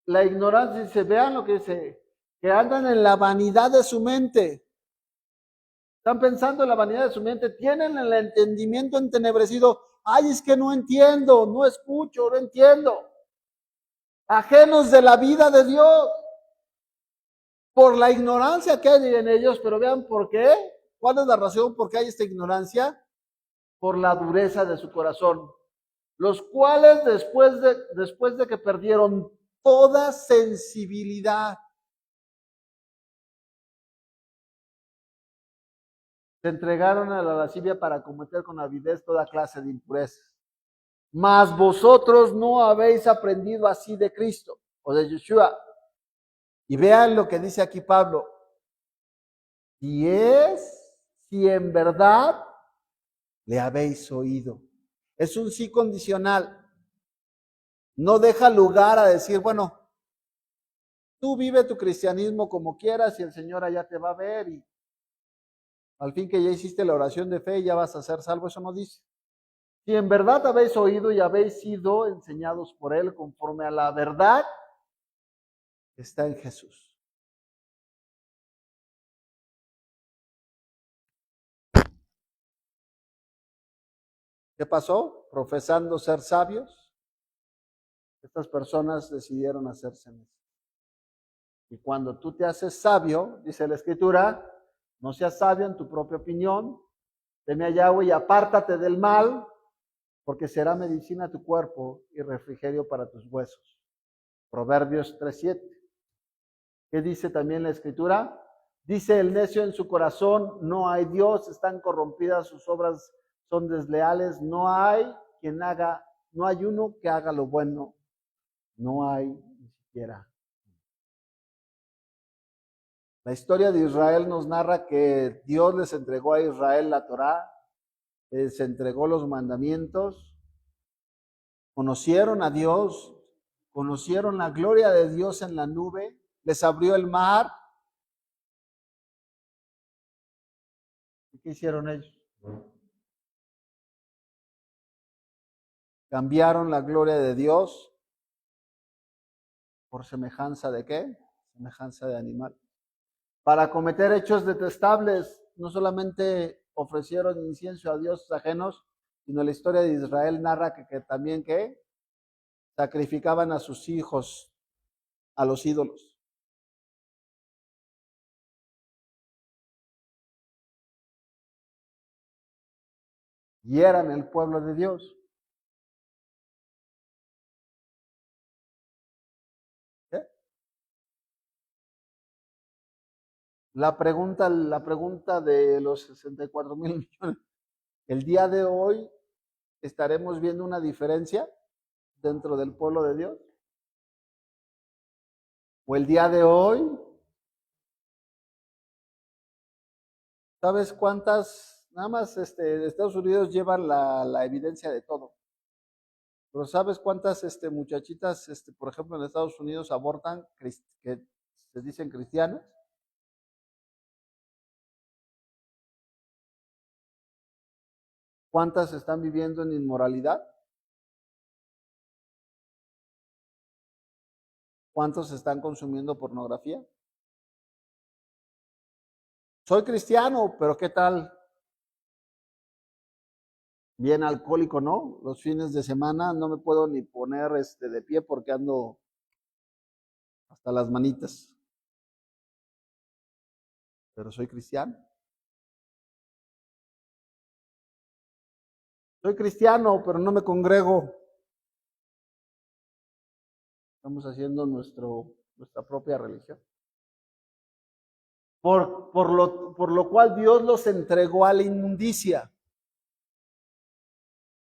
La ignorancia, dice, vean lo que dice, que andan en la vanidad de su mente. Están pensando en la vanidad de su mente, tienen el entendimiento entenebrecido. Ay, es que no entiendo, no escucho, no entiendo. Ajenos de la vida de Dios. Por la ignorancia que hay en ellos, pero vean por qué. ¿Cuál es la razón por qué hay esta ignorancia? Por la dureza de su corazón. Los cuales después de que perdieron toda sensibilidad, se entregaron a la lascivia para cometer con avidez toda clase de impurezas. Mas vosotros no habéis aprendido así de Cristo o de Yeshua. Y vean lo que dice aquí Pablo. Si en verdad le habéis oído. Es un sí condicional. No deja lugar a decir, bueno, tú vive tu cristianismo como quieras y el Señor allá te va a ver y al fin que ya hiciste la oración de fe, ya vas a ser salvo. Eso no dice. Si en verdad habéis oído y habéis sido enseñados por Él conforme a la verdad que está en Jesús. ¿Qué pasó? Profesando ser sabios, estas personas decidieron hacerse necios. Y cuando tú te haces sabio, dice la Escritura, no seas sabio en tu propia opinión, teme a Yahweh y apártate del mal, porque será medicina a tu cuerpo y refrigerio para tus huesos. Proverbios 3:7. ¿Qué dice también la Escritura? Dice el necio en su corazón, no hay Dios, están corrompidas sus obras, son desleales, no hay uno que haga lo bueno, no hay ni siquiera. La historia de Israel nos narra que Dios les entregó a Israel la Torá, les entregó los mandamientos, conocieron a Dios, conocieron la gloria de Dios en la nube, les abrió el mar. ¿Y qué hicieron ellos? Cambiaron la gloria de Dios por semejanza de ¿qué? Semejanza de animal. Para cometer hechos detestables, no solamente ofrecieron incienso a dioses ajenos, sino la historia de Israel narra que también ¿qué? Sacrificaban a sus hijos a los ídolos. Y eran el pueblo de Dios. ¿Eh? La pregunta de los 64,000 millones. El día de hoy estaremos viendo una diferencia dentro del pueblo de Dios. O el día de hoy, ¿sabes cuántas? Nada más Estados Unidos lleva la evidencia de todo. Pero ¿sabes cuántas muchachitas, por ejemplo, en Estados Unidos abortan que se dicen cristianas? ¿Cuántas están viviendo en inmoralidad? ¿Cuántos están consumiendo pornografía? Soy cristiano, pero ¿qué tal? Bien alcohólico, ¿no? Los fines de semana no me puedo ni poner de pie porque ando hasta las manitas. Pero soy cristiano. Soy cristiano, pero no me congrego. Estamos haciendo nuestra propia religión. Por lo cual Dios los entregó a la inmundicia.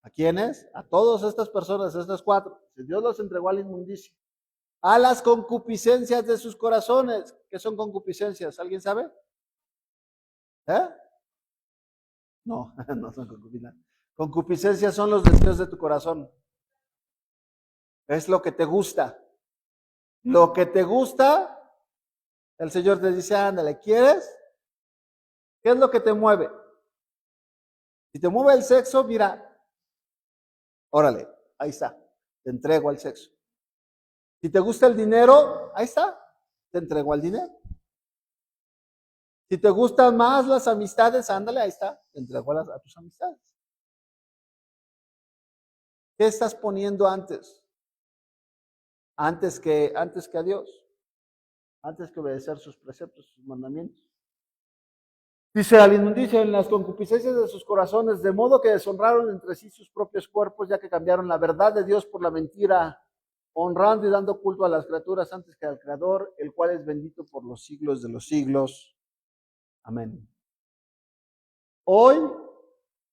¿A quiénes? A todas estas personas, a estas cuatro. Dios los entregó a la inmundicia. A las concupiscencias de sus corazones. ¿Qué son concupiscencias? ¿Alguien sabe? ¿Eh? No, no son concupiscencias. Concupiscencias son los deseos de tu corazón. Es lo que te gusta. Lo que te gusta, el Señor te dice, ándale, ¿quieres? ¿Qué es lo que te mueve? Si te mueve el sexo, mira, órale, ahí está, te entrego al sexo. Si te gusta el dinero, ahí está, te entrego al dinero. Si te gustan más las amistades, ándale, ahí está, te entrego a tus amistades. ¿Qué estás poniendo antes? Antes que a Dios. Antes que obedecer sus preceptos, sus mandamientos. Dice al inmundicia en las concupiscencias de sus corazones, de modo que deshonraron entre sí sus propios cuerpos, ya que cambiaron la verdad de Dios por la mentira, honrando y dando culto a las criaturas antes que al Creador, el cual es bendito por los siglos de los siglos. Amén. Hoy,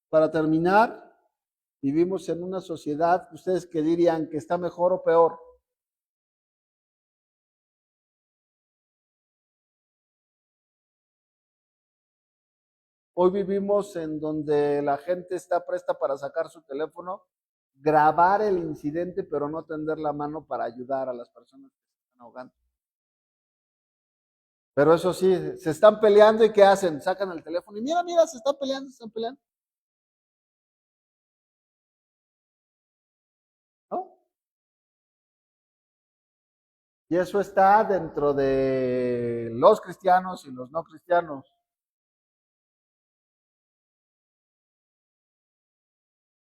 para terminar, vivimos en una sociedad, ustedes que dirían que está mejor o peor. Hoy vivimos en donde la gente está presta para sacar su teléfono, grabar el incidente, pero no tender la mano para ayudar a las personas que se están ahogando. Pero eso sí, se están peleando y ¿qué hacen? Sacan el teléfono y mira, se están peleando, ¿no? Y eso está dentro de los cristianos y los no cristianos.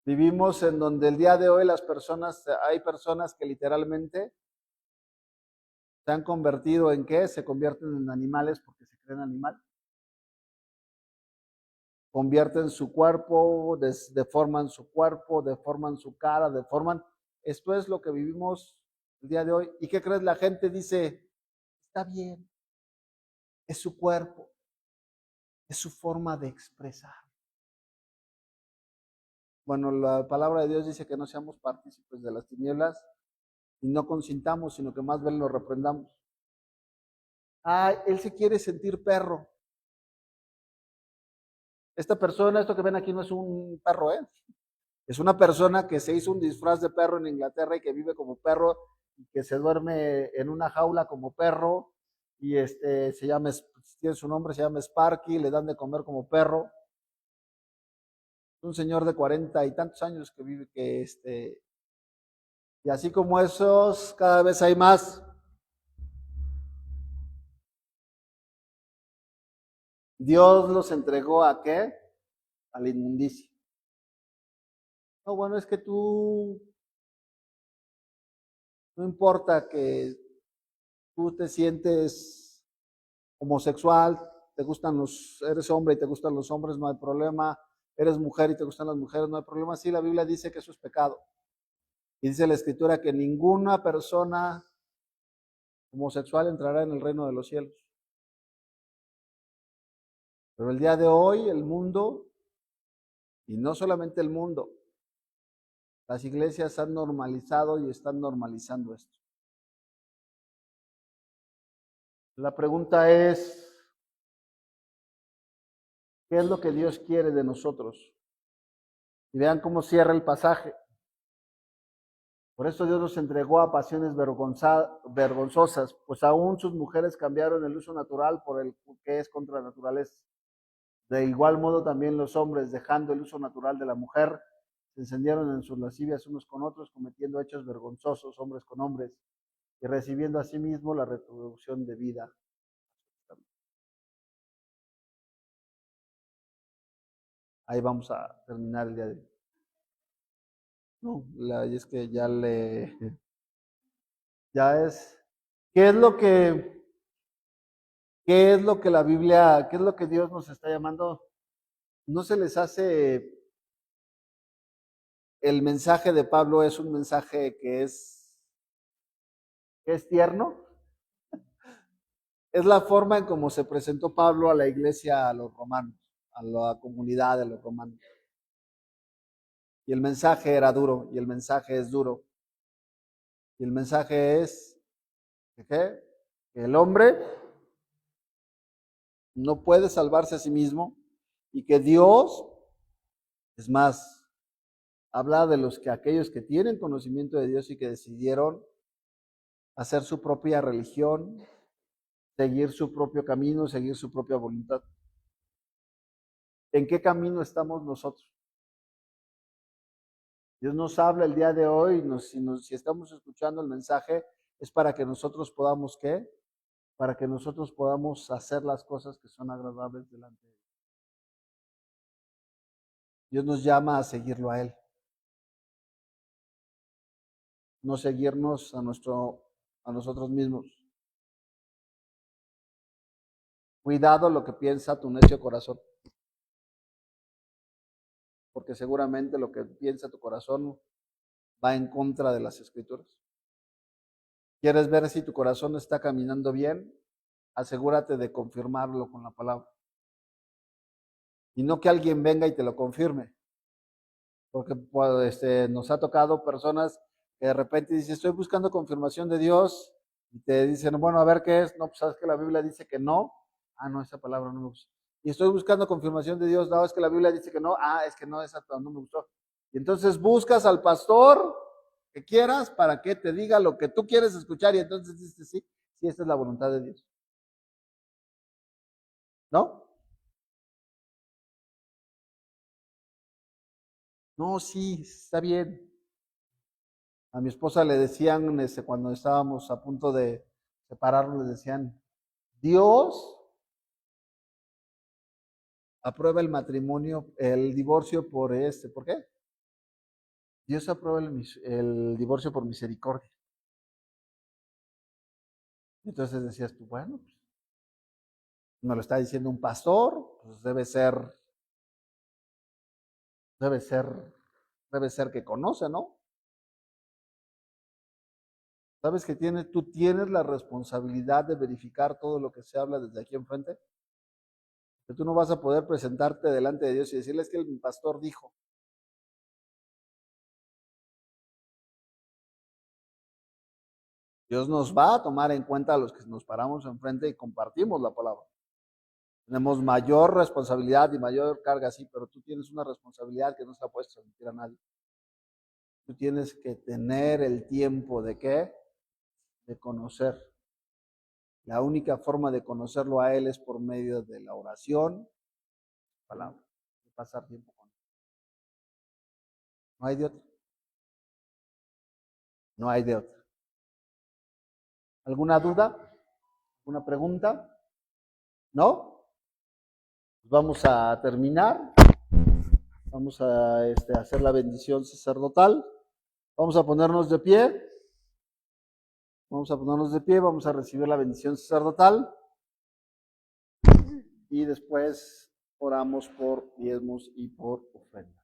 Vivimos en donde el día de hoy hay personas que literalmente se han convertido en ¿qué? Se convierten en animales porque se creen animales. Convierten su cuerpo, deforman su cuerpo, deforman su cara, Esto es lo que vivimos el día de hoy. ¿Y qué crees? La gente dice, está bien, es su cuerpo, es su forma de expresar. Bueno, la palabra de Dios dice que no seamos partícipes de las tinieblas y no consintamos, sino que más bien lo reprendamos. Él se quiere sentir perro. Esta persona, esto que ven aquí no es un perro, es una persona que se hizo un disfraz de perro en Inglaterra y que vive como perro que se duerme en una jaula como perro y tiene su nombre, se llama Sparky, le dan de comer como perro. Un señor de 40 y tantos años que vive, y así como esos, cada vez hay más. Dios los entregó ¿a qué? A la inmundicia. No, bueno, es que no importa que tú te sientes homosexual, eres hombre y te gustan los hombres, no hay problema. Eres mujer y te gustan las mujeres, no hay problema. Sí, la Biblia dice que eso es pecado. Y dice la Escritura que ninguna persona homosexual entrará en el reino de los cielos. Pero el día de hoy, el mundo, y no solamente el mundo, las iglesias han normalizado y están normalizando esto. La pregunta es, ¿qué es lo que Dios quiere de nosotros? Y vean cómo cierra el pasaje. Por eso Dios los entregó a pasiones vergonzosas, pues aún sus mujeres cambiaron el uso natural por el que es contra la naturaleza. De igual modo también los hombres, dejando el uso natural de la mujer, se encendieron en sus lascivias unos con otros, cometiendo hechos vergonzosos, hombres con hombres, y recibiendo a sí mismo la retribución de vida. Ahí vamos a terminar el día de hoy. No, es que ya es, ¿qué es lo que la Biblia, qué es lo que Dios nos está llamando? ¿No se les hace el mensaje de Pablo es un mensaje que es tierno? Es la forma en cómo se presentó Pablo a la iglesia, a los romanos, a la comunidad de los romanos. Y el mensaje era duro, y el mensaje es duro. Y el mensaje es que el hombre no puede salvarse a sí mismo y que Dios, es más, habla de aquellos que tienen conocimiento de Dios y que decidieron hacer su propia religión, seguir su propio camino, seguir su propia voluntad. ¿En qué camino estamos nosotros? Dios nos habla el día de hoy, si estamos escuchando el mensaje, es para que nosotros podamos, ¿qué? Para que nosotros podamos hacer las cosas que son agradables delante de Él. Dios nos llama a seguirlo a Él. No seguirnos a nosotros mismos. Cuidado lo que piensa tu necio corazón. Porque seguramente lo que piensa tu corazón va en contra de las Escrituras. ¿Quieres ver si tu corazón está caminando bien? Asegúrate de confirmarlo con la palabra. Y no que alguien venga y te lo confirme. Porque nos ha tocado personas que de repente dicen, estoy buscando confirmación de Dios, y te dicen, bueno, a ver qué es. No, pues sabes que la Biblia dice que no. Ah, no, esa palabra no me gusta. Y estoy buscando confirmación de Dios. No, es que la Biblia dice que no. Ah, es que no, esa no me gustó. Y entonces buscas al pastor que quieras para que te diga lo que tú quieres escuchar, y entonces dices, sí, esta es la voluntad de Dios. ¿No? No, sí, está bien. A mi esposa le decían, cuando estábamos a punto de separarnos, le decían, Dios aprueba el matrimonio, el divorcio ¿por qué? Dios aprueba el divorcio por misericordia. Entonces decías tú, bueno, pues, me lo está diciendo un pastor, pues debe ser que conoce, ¿no? ¿Sabes que tú tienes la responsabilidad de verificar todo lo que se habla desde aquí enfrente? Que tú no vas a poder presentarte delante de Dios y decirles que el pastor dijo. Dios nos va a tomar en cuenta a los que nos paramos enfrente y compartimos la palabra. Tenemos mayor responsabilidad y mayor carga, sí, pero tú tienes una responsabilidad que no se la puedes transmitir a nadie. Tú tienes que tener el tiempo de ¿qué? de conocer. La única forma de conocerlo a Él es por medio de la oración, palabra, de pasar tiempo con Él. No hay de otra. No hay de otra. ¿Alguna duda? ¿Alguna pregunta? ¿No? Pues vamos a terminar. Vamos a hacer la bendición sacerdotal. Vamos a ponernos de pie. Vamos a ponernos de pie, vamos a recibir la bendición sacerdotal y después oramos por diezmos y por ofrendas.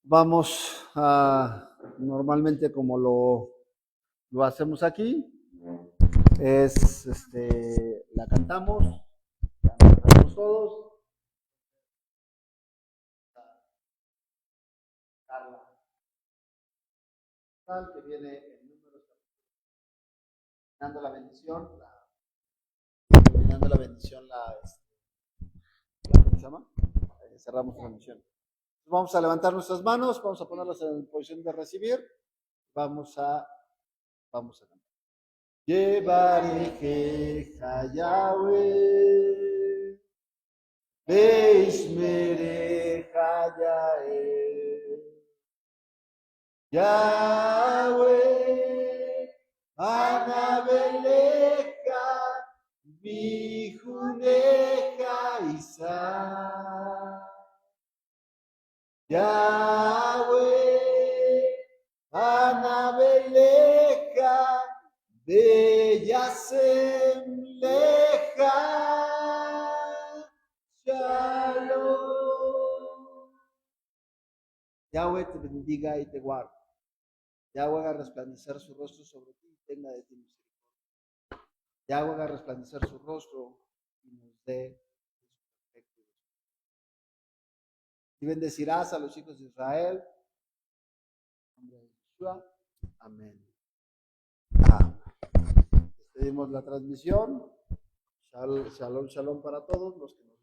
Vamos a, normalmente como lo hacemos aquí, es, la cantamos, la cantamos todos. Carla, que viene en números, terminando la bendición, ¿cómo se llama? Cerramos la bendición. Vamos a levantar nuestras manos, vamos a ponerlas en posición de recibir, vamos a cantar. Yevarejeja Yahweh, Beishmereja Yael, Yahweh, Anabeleja, Bijuneja Isa. Yahweh, Anabeleja, Beyasem Leja, Shalom. Yahweh te bendiga y te guarde. Yahweh haga resplandecer su rostro sobre ti y tenga de ti misericordia. Yahweh haga resplandecer su rostro y nos dé su perfecto. Y bendecirás a los hijos de Israel. En nombre de Yeshua. Amén. Despedimos la transmisión. Shalom, shalom para todos los que nos